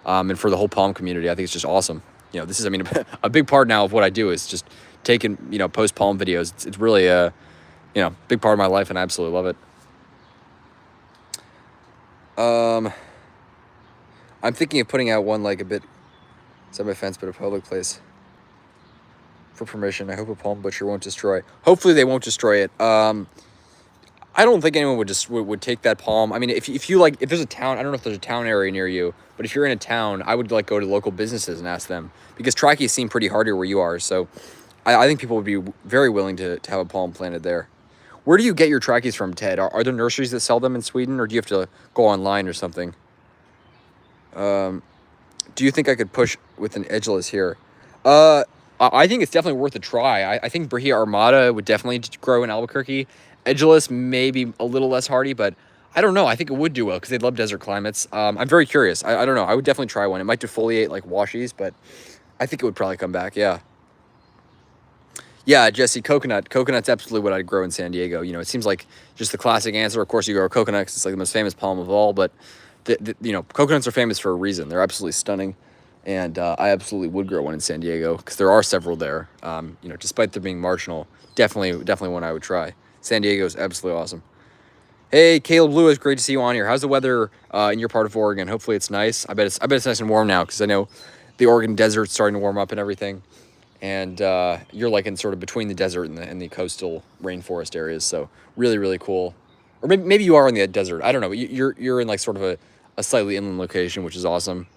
A: and for the whole Palm community. I think it's just awesome. You know, this is, I mean, a big part now of what I do is just taking, you know, post Palm videos. It's really a, you know, big part of my life, and I absolutely love it. I'm thinking of putting out one like a bit outside my fence, but a public place for permission. I hope a palm butcher won't destroy. Hopefully they won't destroy it. I don't think anyone would take that palm. I mean, if you like, if there's a town, I don't know if there's a town area near you, but if you're in a town, I would like go to local businesses and ask them, because trachea seem pretty hardier where you are. So I think people would be very willing to have a palm planted there. Where do you get your tracheas from, Ted? Are there nurseries that sell them in Sweden, or do you have to go online or something? Do you think I could push with an edgeless here? I think it's definitely worth a try. I think Brahia armata would definitely grow in Albuquerque. Edgeless may be a little less hardy, but I don't know. I think it would do well because they love desert climates. I'm very curious. I don't know. I would definitely try one. It might defoliate like washies, but I think it would probably come back. Yeah. Yeah, Jesse, coconut. Coconut's absolutely what I'd grow in San Diego. You know, it seems like just the classic answer. Of course, you grow coconut because it's like the most famous palm of all, but you know, coconuts are famous for a reason. They're absolutely stunning. And I absolutely would grow one in San Diego because there are several there. You know, despite them being marginal, definitely one I would try. San Diego is absolutely awesome. Hey, Caleb Lewis, great to see you on here. How's the weather in your part of Oregon? Hopefully it's nice. I bet it's nice and warm now because I know the Oregon desert's starting to warm up and everything. And you're like in sort of between the desert and the coastal rainforest areas, so really, really cool. Or maybe you are in the desert. I don't know. But you're in like sort of a slightly inland location, which is awesome.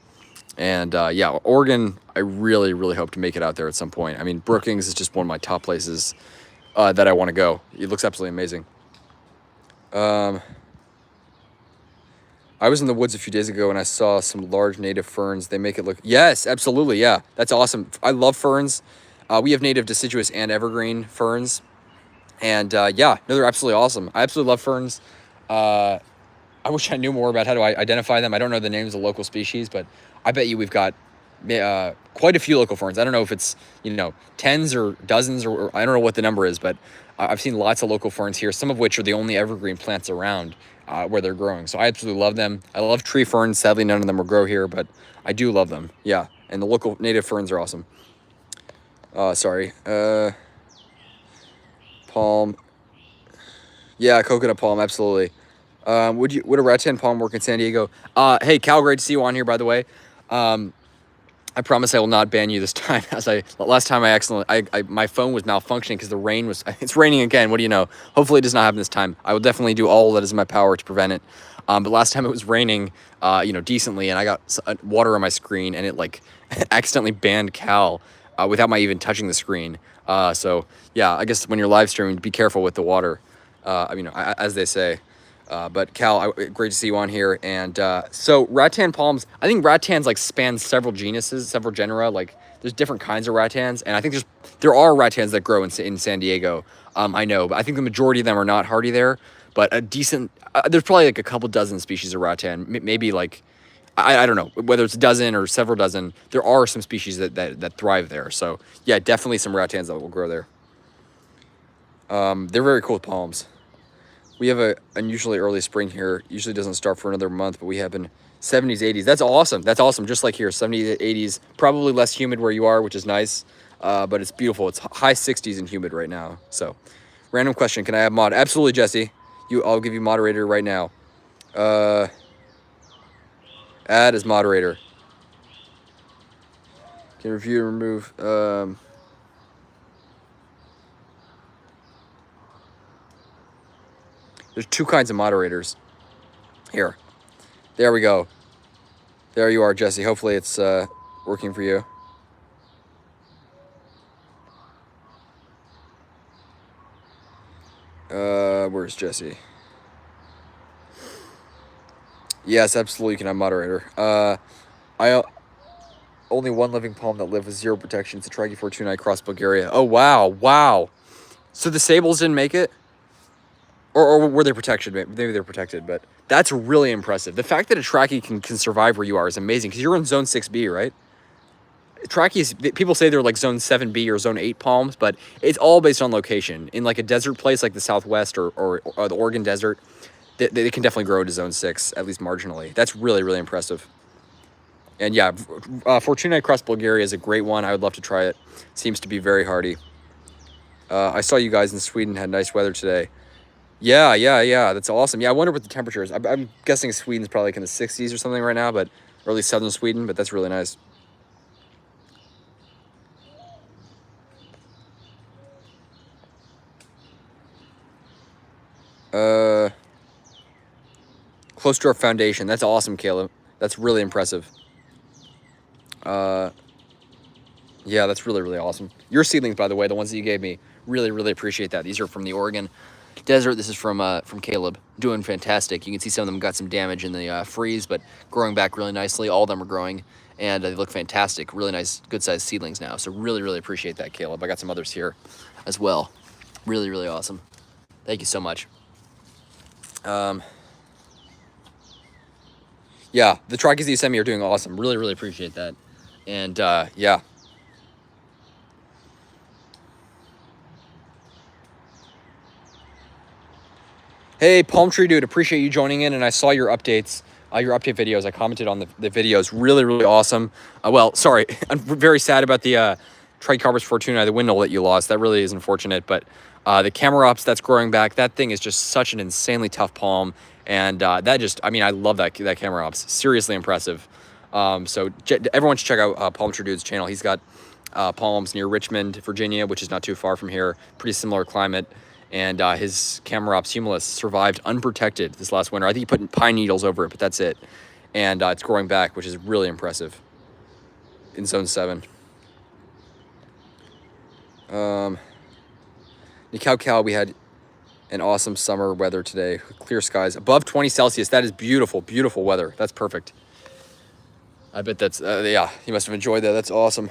A: And yeah, Oregon, I really, really hope to make it out there at some point. I mean, Brookings is just one of my top places that I want to go. It looks absolutely amazing. I was in the woods a few days ago and I saw some large native ferns. They make it look... Yes, absolutely, yeah. That's awesome. I love ferns. We have native deciduous and evergreen ferns. And yeah, no, they're absolutely awesome. I absolutely love ferns. I wish I knew more about how to identify them. I don't know the names of local species, but I bet you we've got quite a few local ferns. I don't know if it's, you know, tens or dozens or I don't know what the number is, but I've seen lots of local ferns here, some of which are the only evergreen plants around where they're growing. So I absolutely love them. I love tree ferns. Sadly, none of them will grow here, but I do love them. Yeah, and the local native ferns are awesome. Sorry. Palm. Yeah, coconut palm, absolutely. Would a rattan palm work in San Diego? Hey, Cal, great to see you on here, by the way. I promise I will not ban you this time. Last time my phone was malfunctioning because the rain was, it's raining again. What do you know? Hopefully it does not happen this time. I will definitely do all that is in my power to prevent it. But last time it was raining, decently, and I got water on my screen, and it like accidentally banned Cal without my even touching the screen. So yeah, I guess when you're live streaming, be careful with the water. As they say. But Cal, great to see you on here. And so rattan palms, I think rattans like span several genuses, several genera. Like there's different kinds of rattans, and I think there are rattans that grow in San Diego. I know, but I think the majority of them are not hardy there. But a decent, there's probably like a couple dozen species of rattan, maybe like. I don't know whether it's a dozen or several dozen. There are some species that thrive there. So yeah, definitely some rattans that will grow there. They're very cool with palms. We have a unusually early spring here. Usually doesn't start for another month, but we have been 70s, 80s. That's awesome. That's awesome. Just like here, 70s, 80s. Probably less humid where you are, which is nice. But it's beautiful. It's high 60s and humid right now. So, random question. Can I have mod? Absolutely, Jesse. I'll give you moderator right now. Add as moderator. Can review and remove. There's two kinds of moderators. Here. There we go. There you are, Jesse. Hopefully it's working for you. Where's Jesse? Yes, absolutely, you can have moderator. I only one living palm that lived with 0 protection. It's a Trichy 429 across Bulgaria. Oh, wow. So the sables didn't make it? Or were they protected? Maybe they're protected, but that's really impressive. The fact that a trachy can survive where you are is amazing, because you're in zone 6B, right? Trachy's, people say they're like zone 7B or zone 8 palms, but it's all based on location. In like a desert place like the Southwest or the Oregon desert, they can definitely grow to zone 6, at least marginally. That's really, really impressive. And yeah, Fortuna across Bulgaria is a great one. I would love to try it. Seems to be very hardy. I saw you guys in Sweden had nice weather today. Yeah. That's awesome. Yeah, I wonder what the temperature is. I'm guessing Sweden's probably like in the 60s or something right now, or at least southern Sweden, but that's really nice. Close to our foundation. That's awesome, Caleb. That's really impressive. Yeah, that's really, really awesome. Your seedlings, by the way, the ones that you gave me, really, really appreciate that. These are from the Oregon desert. This is from Caleb. Doing fantastic. You can see some of them got some damage in the freeze, but growing back really nicely. All of them are growing, and they look fantastic. Really nice, good-sized seedlings now. So really, really appreciate that, Caleb. I got some others here as well. Really, really awesome. Thank you so much. Yeah, the trachys that you sent me are doing awesome. Really, really appreciate that. And yeah. Hey, Palm Tree Dude, appreciate you joining in, and I saw your updates, your update videos. I commented on the videos. Really, really awesome. Well, sorry, I'm very sad about the Trichorbis fortunae, the windmill that you lost. That really is unfortunate, but the Camerops that's growing back, that thing is just such an insanely tough palm, and that just, I mean, I love that Camerops. Seriously impressive. So everyone should check out Palm Tree Dude's channel. He's got palms near Richmond, Virginia, which is not too far from here. Pretty similar climate. And his Camerops humilis survived unprotected this last winter. I think he put pine needles over it, but that's it. And it's growing back, which is really impressive. In zone 7. Cal, we had an awesome summer weather today. Clear skies, above 20 Celsius. That is beautiful, beautiful weather. That's perfect. I bet that's, yeah, you must have enjoyed that. That's awesome.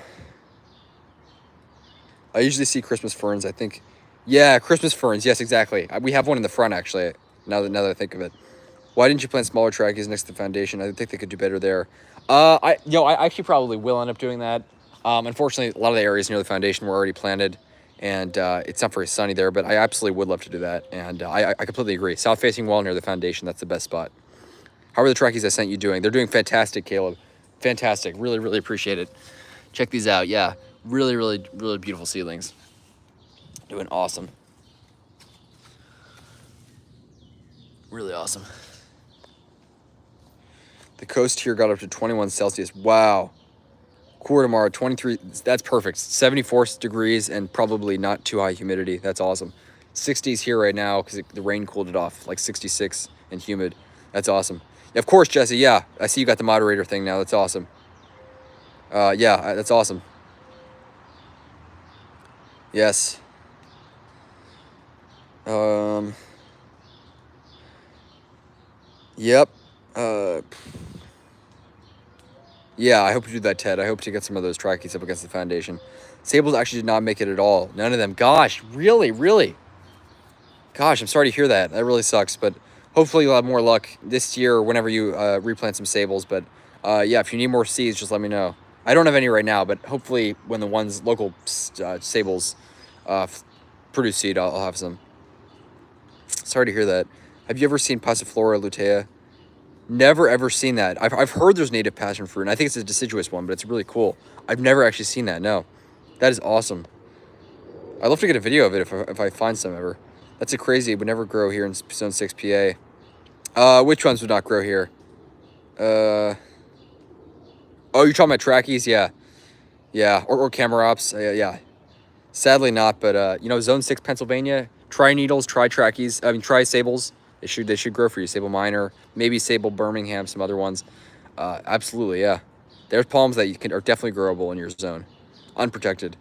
A: I usually see Christmas ferns, I think. Yeah, Christmas ferns. Yes, exactly. We have one in the front, actually, now that I think of it. Why didn't you plant smaller trackies next to the foundation? I think they could do better there. I actually probably will end up doing that. Unfortunately, a lot of the areas near the foundation were already planted, and it's not very sunny there, but I absolutely would love to do that. And I completely agree. South-facing wall near the foundation, that's the best spot. How are the trackies I sent you doing? They're doing fantastic, Caleb. Fantastic. Really, really appreciate it. Check these out. Yeah, really, really, really beautiful seedlings. Doing awesome. Really awesome. The coast here got up to 21 Celsius. Wow. Cooler tomorrow, 23. That's perfect. 74 degrees and probably not too high humidity. That's awesome. 60s here right now because the rain cooled it off, like 66 and humid. That's awesome. Of course, Jesse. Yeah, I see you got the moderator thing now. That's awesome. Yeah, that's awesome. Yes. Yep. Yeah, I hope you do that, Ted. I hope to get some of those trackies up against the foundation. Sables actually did not make it at all. None of them. Gosh, really, really. Gosh, I'm sorry to hear that. That really sucks, but hopefully you'll have more luck this year or whenever you replant some sables. But yeah, if you need more seeds, just let me know. I don't have any right now, but hopefully when the ones local sables produce seed, I'll have some. Sorry to hear that. Have you ever seen Passiflora lutea? Never ever seen that. I've heard there's native passion fruit, and I think it's a deciduous one, but it's really cool. I've never actually seen that. No, that is awesome. I'd love to get a video of it if I find some ever. That's a crazy. It would never grow here in Zone 6 PA. Which ones would not grow here? Oh, you're talking about trackies? Yeah, yeah, or Camarops? Yeah. Sadly not, but you know, Zone 6 Pennsylvania. Try needles, try trackies. I mean, try sables. They should grow for you. Sable Minor, maybe Sable Birmingham, some other ones. Absolutely, yeah. There's palms that are definitely growable in your zone, unprotected.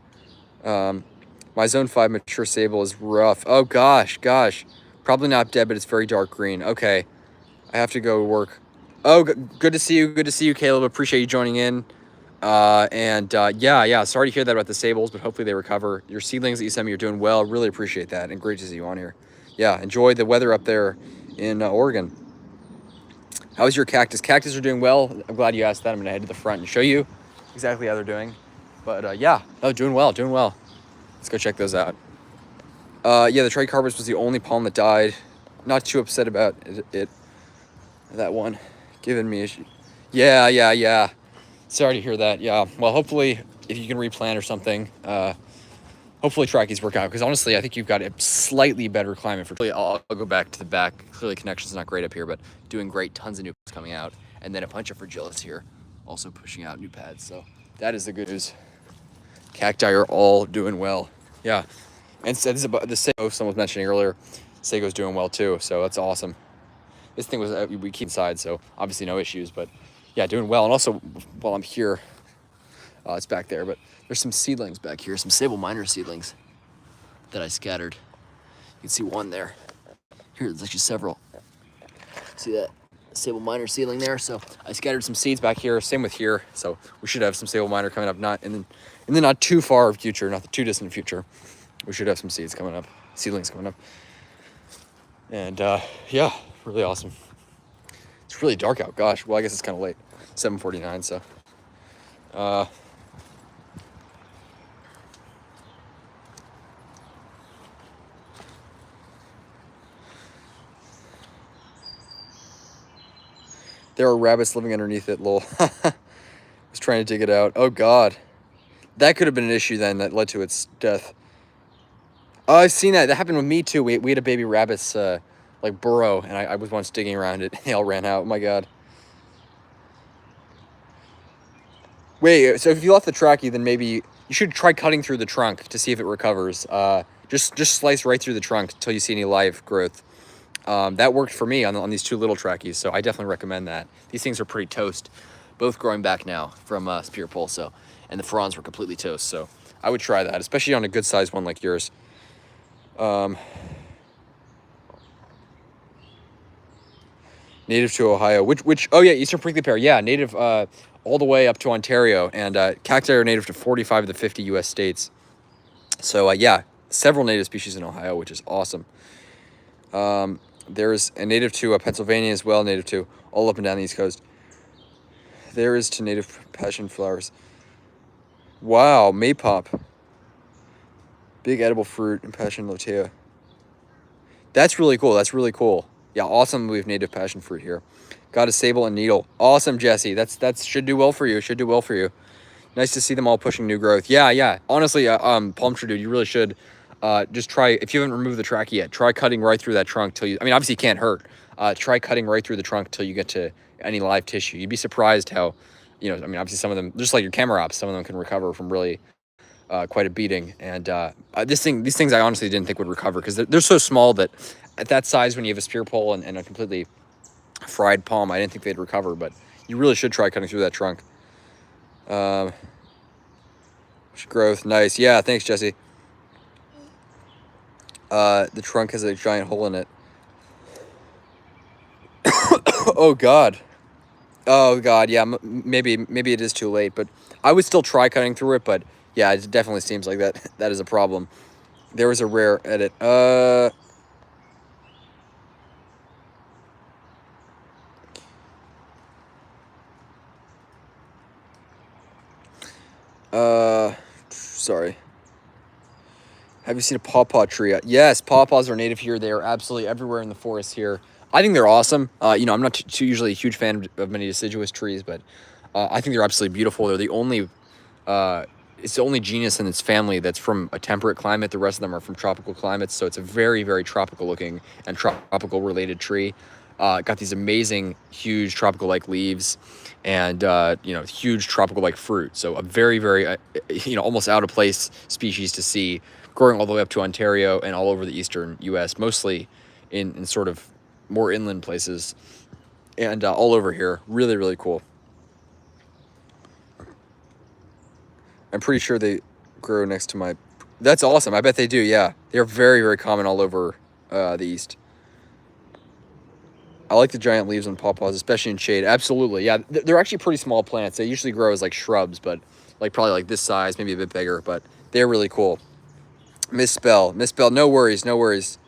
A: My Zone 5 mature sable is rough. Oh gosh. Probably not dead, but it's very dark green. Okay, I have to go work. Oh, good to see you. Good to see you, Caleb. Appreciate you joining in. Yeah. Sorry to hear that about the sables, but hopefully they recover. Your seedlings that you sent me, you're doing well. Really appreciate that, and great to see you on here. Yeah, enjoy the weather up there in Oregon. How's your cactus? Cactus are doing well. I'm glad you asked that. I'm gonna head to the front and show you exactly how they're doing. But yeah, doing well. Let's go check those out. Yeah, the tricharbis was the only palm that died. Not too upset about it. That one giving me issue. Yeah. Sorry to hear that. Yeah. Well, hopefully, if you can replant or something, hopefully trackies work out. Because honestly, I think you've got a slightly better climate for. I'll go back to the back. Clearly, connection's not great up here, but doing great. Tons of new pads coming out, and then a bunch of fragilis here, also pushing out new pads. So that is the good news. Cacti are all doing well. Yeah. And so this is about the sago someone was mentioning earlier. Sago's doing well too, so that's awesome. This thing was we keep inside, so obviously no issues, but yeah, doing well. And also, while I'm here, it's back there, but there's some seedlings back here, some Sable Minor seedlings that I scattered. You can see one there. Here, there's actually several. See that Sable Minor seedling there? So I scattered some seeds back here. Same with here. So we should have some Sable Minor coming up, not in the not too far future, not the too distant future. We should have some seeds coming up, seedlings coming up. And yeah, really awesome. It's really dark out. Gosh, well, I guess it's kind of late. 7:49, so. There are rabbits living underneath it, lol. I was trying to dig it out. Oh, God. That could have been an issue then that led to its death. Oh, I've seen that. That happened with me, too. We had a baby rabbit's, like, burrow, and I was once digging around it. They all ran out. Oh, my God. Wait, so if you left the trachea, then maybe you should try cutting through the trunk to see if it recovers. Just slice right through the trunk until you see any live growth. That worked for me on these two little tracheas, so I definitely recommend that. These things are pretty toast. Both growing back now from Spear Pole, so, and the fronds were completely toast, so I would try that, especially on a good-sized one like yours. Native to Ohio, which oh yeah, Eastern Prickly Pear, yeah, native all the way up to Ontario, and cacti are native to 45 of the 50 U.S. states. So yeah, several native species in Ohio, which is awesome. There's a native to Pennsylvania as well, native to all up and down the East Coast. There is to native passion flowers. Wow, maypop. Big edible fruit and passion lutea. That's really cool. That's really cool. Yeah, awesome. We have native passion fruit here. Got a sable and needle. Awesome, Jesse. That's should do well for you. Should do well for you. Nice to see them all pushing new growth. Yeah. Honestly, Palmstream dude, you really should just try, if you haven't removed the trachea yet, try cutting right through that trunk till you, I mean, obviously it can't hurt. Try cutting right through the trunk till you get to any live tissue. You'd be surprised how you know, I mean, obviously some of them, just like your camera ops, some of them can recover from really quite a beating. And these things I honestly didn't think would recover because they're so small that at that size, when you have a spear pole and a completely fried palm, I didn't think they'd recover. But you really should try cutting through that trunk. Growth, nice. Yeah, thanks, Jesse. The trunk has a giant hole in it. Oh God. Oh God. Yeah, maybe it is too late, but I would still try cutting through it. But yeah, it definitely seems like that is a problem. There was a rare edit. Sorry. Have you seen a pawpaw tree? Yes, pawpaws are native here. They are absolutely everywhere in the forest here. I think they're awesome. You know, I'm not too usually a huge fan of many deciduous trees, but I think they're absolutely beautiful. They're the only, it's the only genus in its family that's from a temperate climate. The rest of them are from tropical climates, so it's a very, very tropical looking and tropical related tree. Got these amazing, huge tropical-like leaves, and you know, huge tropical-like fruit. So a very, very, you know, almost out of place species to see, growing all the way up to Ontario and all over the eastern U.S., mostly in sort of more inland places, and all over here. Really, really cool. I'm pretty sure they grow next to my. That's awesome. I bet they do. Yeah, they're very, very common all over the east. I like the giant leaves on pawpaws, especially in shade. Absolutely, yeah. They're actually pretty small plants. They usually grow as like shrubs, but like probably like this size, maybe a bit bigger. But they're really cool. Misspell. No worries, no worries.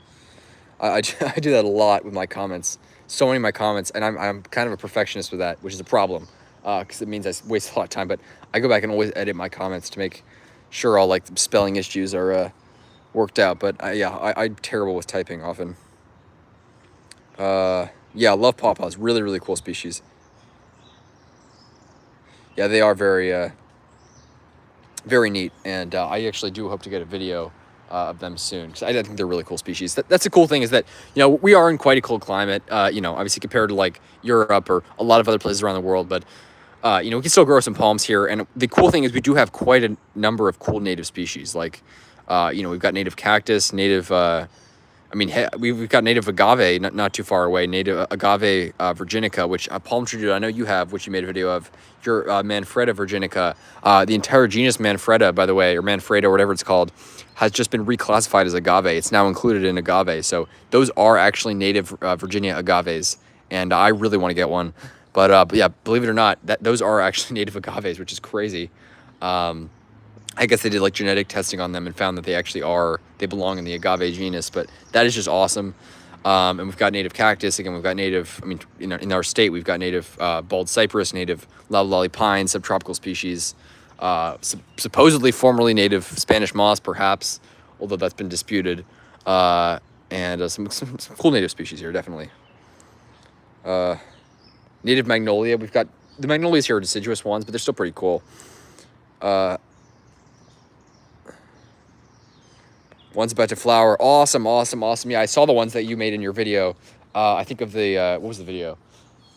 A: I do that a lot with my comments. So many of my comments, and I'm kind of a perfectionist with that, which is a problem, because it means I waste a lot of time. But I go back and always edit my comments to make sure all like spelling issues are worked out. But yeah, I'm terrible with typing often. Yeah, I love pawpaws. Really, really cool species. Yeah, they are very, very neat. And I actually do hope to get a video of them soon, because I think they're really cool species. That's the cool thing, is that, you know, we are in quite a cold climate, you know, obviously compared to like Europe or a lot of other places around the world. But, you know, we can still grow some palms here. And the cool thing is we do have quite a number of cool native species. Like, you know, we've got native cactus, native... I mean, we've got native agave not too far away. Native agave virginica, which Palmstream dude, I know you have, which you made a video of. Your Manfreda virginica, the entire genus Manfreda, by the way, or Manfreda, or whatever it's called, has just been reclassified as agave. It's now included in agave. So those are actually native Virginia agaves, and I really want to get one. But yeah, believe it or not, those are actually native agaves, which is crazy. I guess they did like genetic testing on them and found that they belong in the agave genus, but that is just awesome. And we've got native cactus. Again, we've got native, I mean, in our state, we've got native bald cypress, native loblolly pine, subtropical species, supposedly formerly native Spanish moss, perhaps, although that's been disputed. And some cool native species here, definitely. Native magnolia. We've got, the magnolias here are deciduous ones, but they're still pretty cool. One's about to flower. Awesome, awesome, awesome. Yeah, I saw the ones that you made in your video. I think of the, what was the video?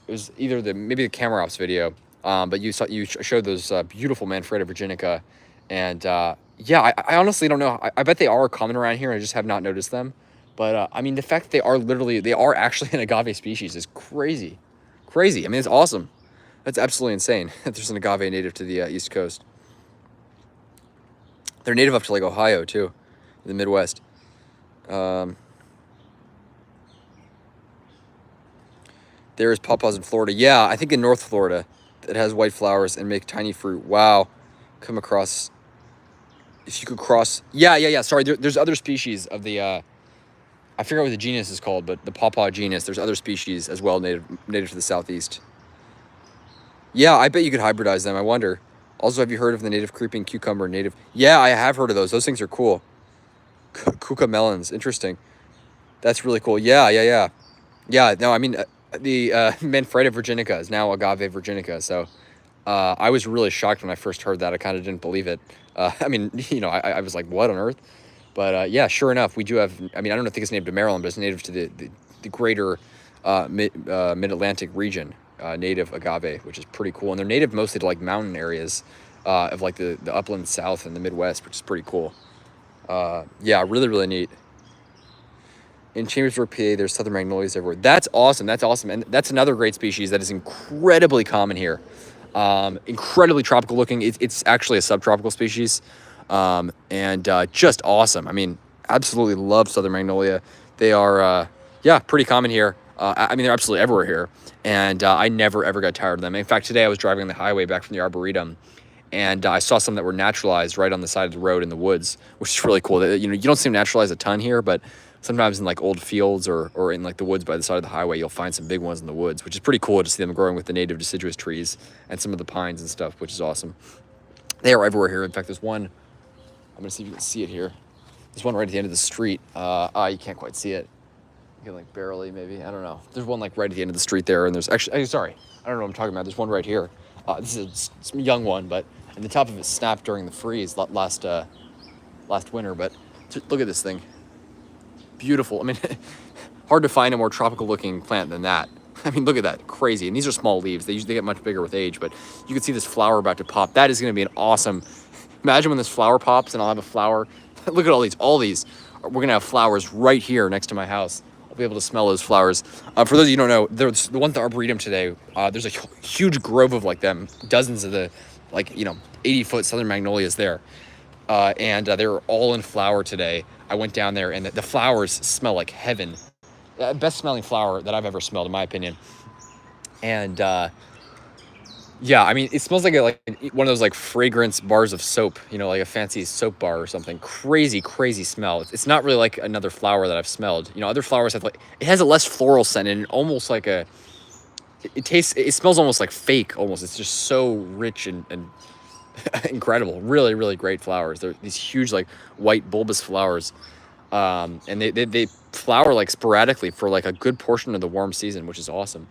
A: It was either maybe the camera ops video. But you showed those beautiful Manfreda virginica. And yeah, I honestly don't know. I bet they are common around here. I just have not noticed them. But I mean, the fact that they are actually an agave species is crazy. Crazy. I mean, it's awesome. That's absolutely insane that there's an agave native to the East Coast. They're native up to like Ohio too, the Midwest. There's pawpaws in Florida. Yeah, I think in North Florida that has white flowers and make tiny fruit. Wow. Come across. If you could cross. Yeah. Sorry, there's other species of the. I forget what the genus is called, but the pawpaw genus. There's other species as well native to the southeast. Yeah, I bet you could hybridize them. I wonder. Also, have you heard of the native creeping cucumber? Yeah, I have heard of those. Those things are cool. Kuka melons. Interesting. That's really cool. Yeah. Yeah, no, I mean, the Manfreda virginica is now agave virginica. So I was really shocked when I first heard that. I kind of didn't believe it. I mean, you know, I was like, what on earth? But yeah, sure enough, we do have, I mean, I don't think it's native to Maryland, but it's native to the greater mid-Atlantic region. native agave, which is pretty cool. And they're native mostly to like mountain areas of like the upland south and the Midwest, which is pretty cool. Yeah, really, really neat. In Chambersburg, PA, there's southern magnolias everywhere. That's awesome. That's awesome. And that's another great species that is incredibly common here. Incredibly tropical looking. It's actually a subtropical species. And just awesome. I mean, absolutely love southern magnolia. They are, yeah, pretty common here. I mean, they're absolutely everywhere here. And I never, ever got tired of them. In fact, today I was driving on the highway back from the Arboretum, and I saw some that were naturalized right on the side of the road in the woods, which is really cool. You know, you don't see them naturalized a ton here, but sometimes in like old fields or in like the woods by the side of the highway, you'll find some big ones in the woods, which is pretty cool to see them growing with the native deciduous trees and some of the pines and stuff, which is awesome. They are everywhere here. In fact, there's one, I'm gonna see if you can see it here. There's one right at the end of the street. You can't quite see it. You can like barely, maybe, I don't know. There's one like right at the end of the street there, and there's actually, sorry, I don't know what I'm talking about. There's one right here. This is a young one, and the top of it snapped during the freeze last winter, but look at this thing. Beautiful. I mean, hard to find a more tropical looking plant than that. I mean, look at that, crazy. And these are small leaves. They usually get much bigger with age, but you can see this flower about to pop. That is gonna be an awesome, imagine when this flower pops and I'll have a flower. Look at all these. We're gonna have flowers right here next to my house. I'll be able to smell those flowers. For those of you who don't know, there's the one at the Arboretum today. There's a huge grove of like them, dozens of the, like, 80-foot southern magnolias there. And they were all in flower today. I went down there, and the flowers smell like heaven. Best smelling flower that I've ever smelled, in my opinion. And yeah, I mean, it smells like one of those like fragrance bars of soap, like a fancy soap bar or something. Crazy, crazy smell. It's not really like another flower that I've smelled. Other flowers have it has a less floral scent and almost like it smells almost like fake almost. It's just so rich and incredible. Really, really great flowers. They're these huge like white bulbous flowers. And they flower like sporadically for like a good portion of the warm season, which is awesome.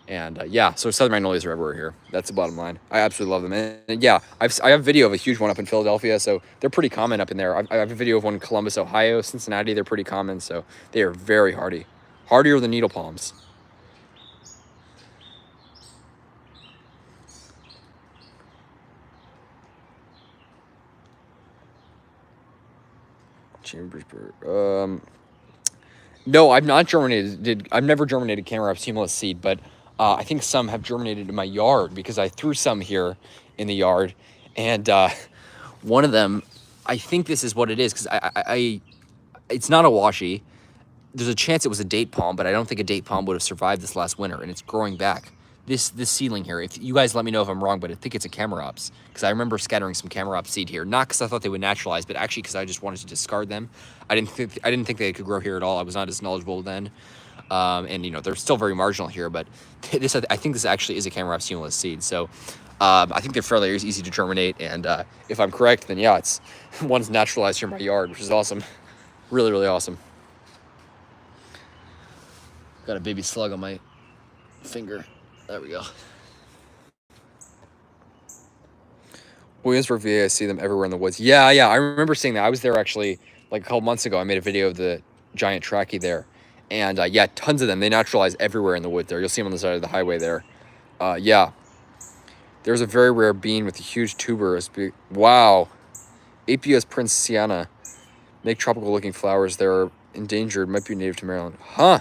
A: And yeah, so southern magnolias are everywhere here. That's the bottom line. I absolutely love them. And yeah, I have a video of a huge one up in Philadelphia, so they're pretty common up in there. I have a video of one in Columbus, Ohio, Cincinnati. They're pretty common, so they are very hardy. Hardier than needle palms. Chambersburg. No, I've not germinated. I've never germinated Camerops humulus seed, but I think some have germinated in my yard because I threw some here in the yard, and one of them, I think this is what it is because it's not a washi. There's a chance it was a date palm, but I don't think a date palm would have survived this last winter, and it's growing back. This seedling here, if you guys let me know if I'm wrong, but I think it's a Camerops because I remember scattering some Camerops seed here, not because I thought they would naturalize, but actually because I just wanted to discard them. I didn't think they could grow here at all. I was not as knowledgeable then. And they're still very marginal here, but I think this actually is a Camerops humulus seed. So I think they're fairly easy to germinate, and if I'm correct, then yeah, it's one's naturalized here in my yard, which is awesome. Really, really awesome. Got a baby slug on my finger. There we go. Williamsburg, VA, I see them everywhere in the woods. Yeah, I remember seeing that. I was there actually like a couple months ago. I made a video of the giant trachea there. And yeah, tons of them. They naturalize everywhere in the woods there. You'll see them on the side of the highway there. Yeah. There's a very rare bean with a huge tuber. Wow. Apios princeiana. Make tropical looking flowers. They're endangered. Might be native to Maryland. Huh.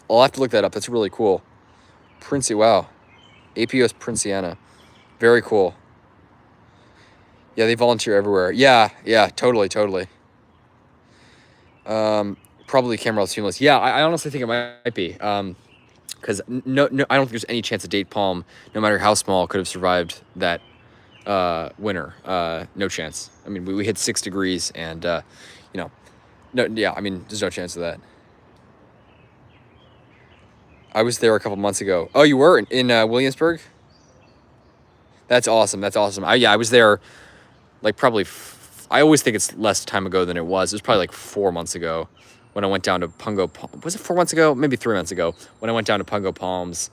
A: I'll have to look that up. That's really cool. Wow. Apios princeiana. Very cool. Yeah, they volunteer everywhere. Yeah, totally. Probably Camerops humulus. Yeah, I honestly think it might be. Because no, I don't think there's any chance a date palm, no matter how small, could have survived that winter. No chance. I mean, we hit 6 degrees, and no, yeah. I mean, there's no chance of that. I was there a couple months ago. Oh, you were in Williamsburg? That's awesome. I was there like probably, I always think it's less time ago than it was. It was probably like 4 months ago when I went down to Pungo. Was it 4 months ago? Maybe 3 months ago when I went down to Pungo Palms.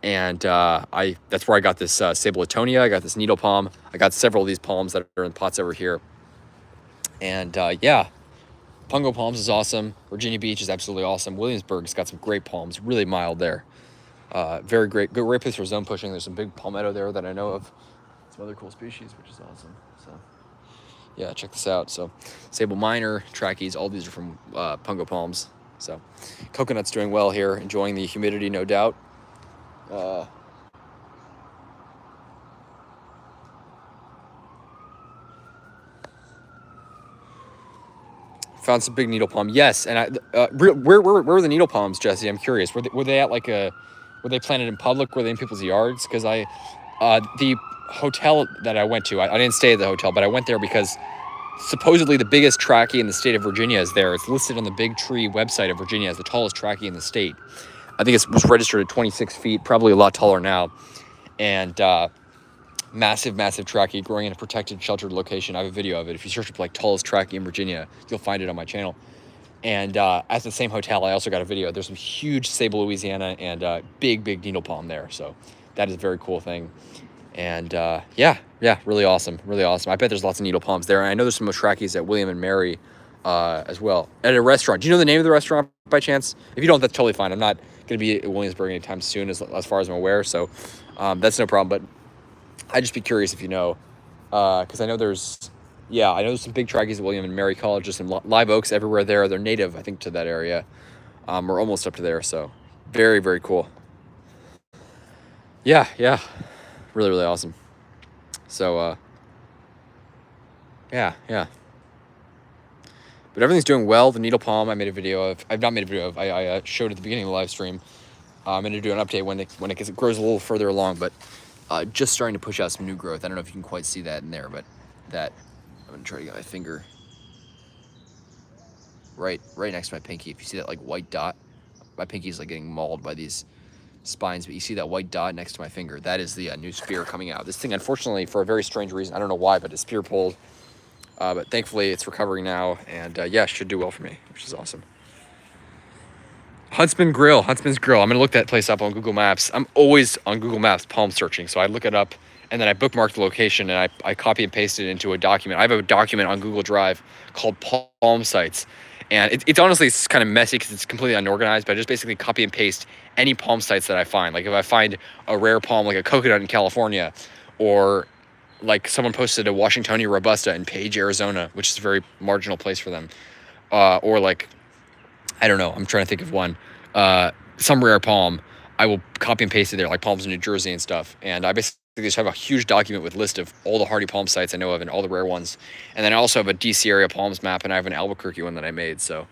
A: And that's where I got this Sabuletonia. I got this needle palm. I got several of these palms that are in pots over here. And yeah, Pungo Palms is awesome. Virginia Beach is absolutely awesome. Williamsburg's got some great palms, really mild there. Very great place for zone pushing. There's some big palmetto there that I know of. Some other cool species, which is awesome. So yeah, check this out. So sable minor, trackies, all these are from Pungo palms. So coconut's doing well here, enjoying the humidity, no doubt. Found some big needle palm. Yes, and where were the needle palms, Jesse? I'm curious. Were they at like were they planted in public? Were they in people's yards? Because the hotel that I went to, I didn't stay at the hotel, but I went there because supposedly the biggest trachea in the state of Virginia is there. It's listed on the Big Tree website of Virginia as the tallest trachea in the state. I think it was registered at 26 feet, probably a lot taller now. And massive trachea growing in a protected, sheltered location. I have a video of it. If you search up like tallest trachea in Virginia, you'll find it on my channel. And at the same hotel, I also got a video. There's some huge sable Louisiana and big needle palm there. So that is a very cool thing. And yeah, really awesome. I bet there's lots of needle palms there. And I know there's some tracheas at William and Mary as well. At a restaurant. Do you know the name of the restaurant by chance? If you don't, that's totally fine. I'm not going to be at Williamsburg anytime soon as far as I'm aware. So that's no problem. But I'd just be curious if you know, because I know there's some big tracheas at William and Mary College, just some live oaks everywhere there. They're native, I think, to that area. We're almost up to there, so very cool. Yeah, really awesome. So yeah. But everything's doing well. The needle palm I made a video of. I've not made a video of. I showed at the beginning of the live stream. I'm going to do an update when it grows a little further along, but just starting to push out some new growth. I don't know if you can quite see that in there, but that, I'm going to try to get my finger right next to my pinky. If you see that like white dot, my pinky is like getting mauled by these spines, but you see that white dot next to my finger. That is the new spear coming out. This thing, unfortunately, for a very strange reason, I don't know why, but it's spear pulled. But thankfully, it's recovering now, and yeah, should do well for me, which is awesome. Huntsman's Grill. I'm going to look that place up on Google Maps. I'm always on Google Maps palm searching, so I look it up, and then I bookmark the location, and I copy and paste it into a document. I have a document on Google Drive called Palm Sites, and it's honestly kind of messy because it's completely unorganized, but I just basically copy and paste any palm sites that I find. Like if I find a rare palm like a coconut in California, or like someone posted a Washingtonia robusta in Page, Arizona, which is a very marginal place for them, or like, I don't know, I'm trying to think of one, some rare palm, I will copy and paste it there, like palms in New Jersey and stuff. And I basically just have a huge document with list of all the hardy palm sites I know of and all the rare ones. And then I also have a DC area palms map, and I have an Albuquerque one that I made. So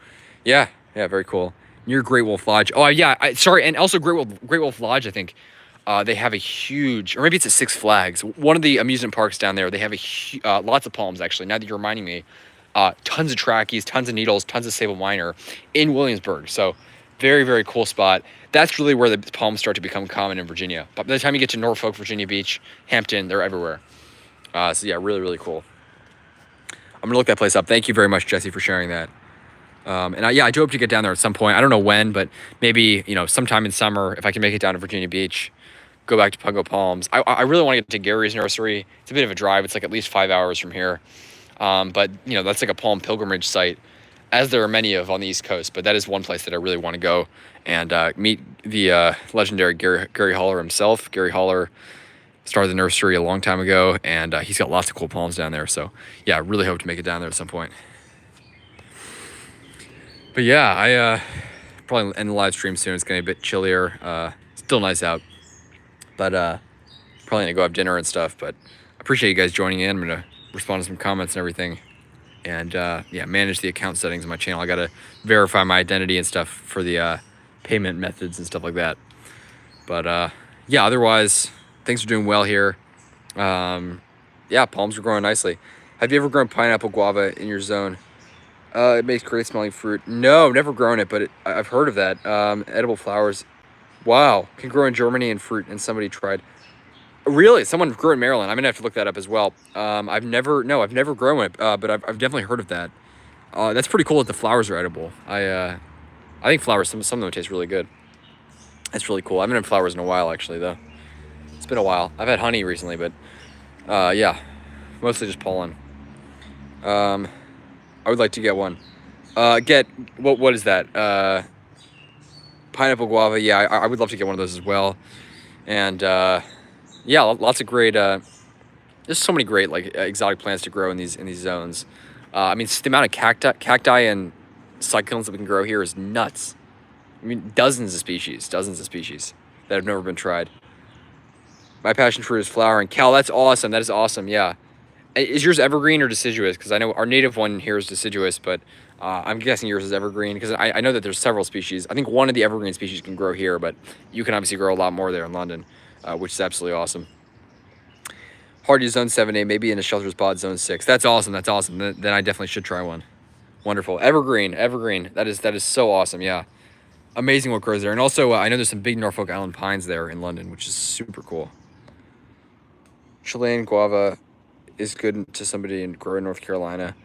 A: yeah, very cool. Near Great Wolf Lodge. Oh yeah, sorry, and also Great Wolf Lodge, I think, they have a huge, or maybe it's at Six Flags, one of the amusement parks down there. They have lots of palms, actually, now that you're reminding me. Tons of tracheas, tons of needles, tons of sable minor in Williamsburg. So very cool spot. That's really where the palms start to become common in Virginia. But by the time you get to Norfolk, Virginia Beach, Hampton, they're everywhere. So yeah, really cool. I'm gonna look that place up. Thank you very much, Jesse, for sharing that. And I do hope to get down there at some point. I don't know when, but maybe, sometime in summer, if I can make it down to Virginia Beach, go back to Pungo Palms. I really want to get to Gary's Nursery. It's a bit of a drive. It's like at least 5 hours from here. But that's like a palm pilgrimage site, as there are many of on the East Coast. But that is one place that I really want to go and meet the legendary Gary Holler himself. Gary Holler started the nursery a long time ago, and he's got lots of cool palms down there. So yeah, I really hope to make it down there at some point. But yeah, I probably end the live stream soon. It's getting a bit chillier. Still nice out, but probably gonna go have dinner and stuff. But I appreciate you guys joining in. I'm gonna respond to some comments and everything, and yeah, manage the account settings on my channel. I gotta verify my identity and stuff for the payment methods and stuff like that. But yeah, otherwise things are doing well here. Yeah, palms are growing nicely. Have you ever grown pineapple guava in your zone? It makes great smelling fruit. No, never grown it, but I've heard of that. Edible flowers. Wow, can grow in Germany and fruit, and somebody tried. Really? Someone grew it in Maryland. I'm gonna have to look that up as well. I've never grown it, but I've definitely heard of that. That's pretty cool that the flowers are edible. I think flowers, some of them taste really good. That's really cool. I haven't had flowers in a while, actually, though. It's been a while. I've had honey recently, but yeah, mostly just pollen. I would like to get one. What is that? pineapple guava. Yeah, I would love to get one of those as well. And yeah, lots of great. There's so many great like exotic plants to grow in these zones. I mean, the amount of cacti and succulents that we can grow here is nuts. I mean, dozens of species that have never been tried. My passion fruit is flowering. Cal, that's awesome. That is awesome. Yeah. Is yours evergreen or deciduous? Because I know our native one here is deciduous, but I'm guessing yours is evergreen because I know that there's several species. I think one of the evergreen species can grow here, but you can obviously grow a lot more there in London, which is absolutely awesome. Hardy zone 7A, maybe in a shelter's pod zone 6. That's awesome. That's awesome. Then I definitely should try one. Wonderful. Evergreen. That is so awesome. Yeah. Amazing what grows there. And also, I know there's some big Norfolk Island pines there in London, which is super cool. Chilean guava is good to somebody in North Carolina.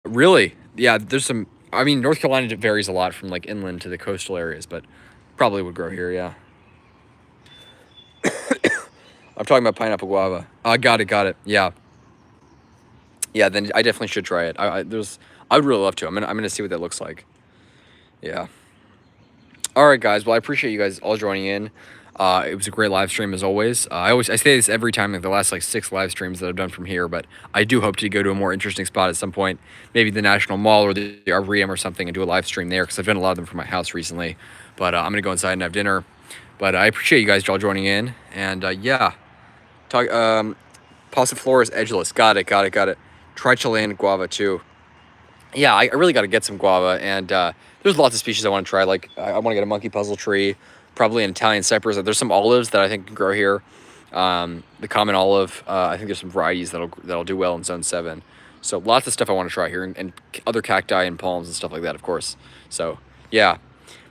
A: Really? Yeah, there's some. I mean, North Carolina varies a lot from like inland to the coastal areas, but probably would grow here. Yeah. I'm talking about pineapple guava. Got it. Yeah. Yeah, then I definitely should try it. I would really love to. I'm gonna see what that looks like. Yeah. All right, guys. Well, I appreciate you guys all joining in. It was a great live stream as always. I say this every time, like the last like 6 live streams that I've done from here, but I do hope to go to a more interesting spot at some point, maybe the National Mall or the Arboretum or something, and do a live stream there because I've done a lot of them from my house recently. But I'm gonna go inside and have dinner. But I appreciate you guys all joining in, and yeah, Passiflora edgeless. Got it. Try Chilean guava too. Yeah, I really got to get some guava, and there's lots of species I want to try. Like I want to get a monkey puzzle tree, probably an Italian cypress. There's some olives that I think can grow here. The common olive. I think there's some varieties that'll do well in zone 7. So lots of stuff I want to try here, and other cacti and palms and stuff like that, of course. So yeah,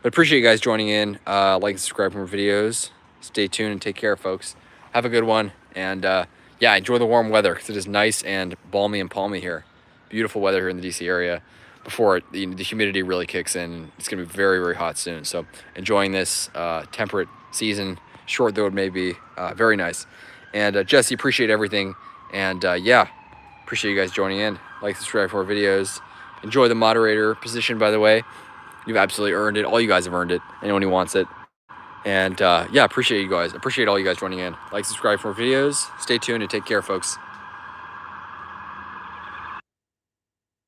A: but appreciate you guys joining in. Like and subscribe for more videos. Stay tuned and take care, folks. Have a good one, and yeah, enjoy the warm weather because it is nice and balmy and palmy here. Beautiful weather here in the DC area before the humidity really kicks in. It's going to be very, very hot soon. So enjoying this temperate season, short though it may be, very nice. And Jesse, appreciate everything. And yeah, appreciate you guys joining in. Like, subscribe for more videos. Enjoy the moderator position, by the way. You've absolutely earned it. All you guys have earned it. Anyone who wants it. And yeah, appreciate you guys. Appreciate all you guys joining in. Like, subscribe for more videos. Stay tuned and take care, folks.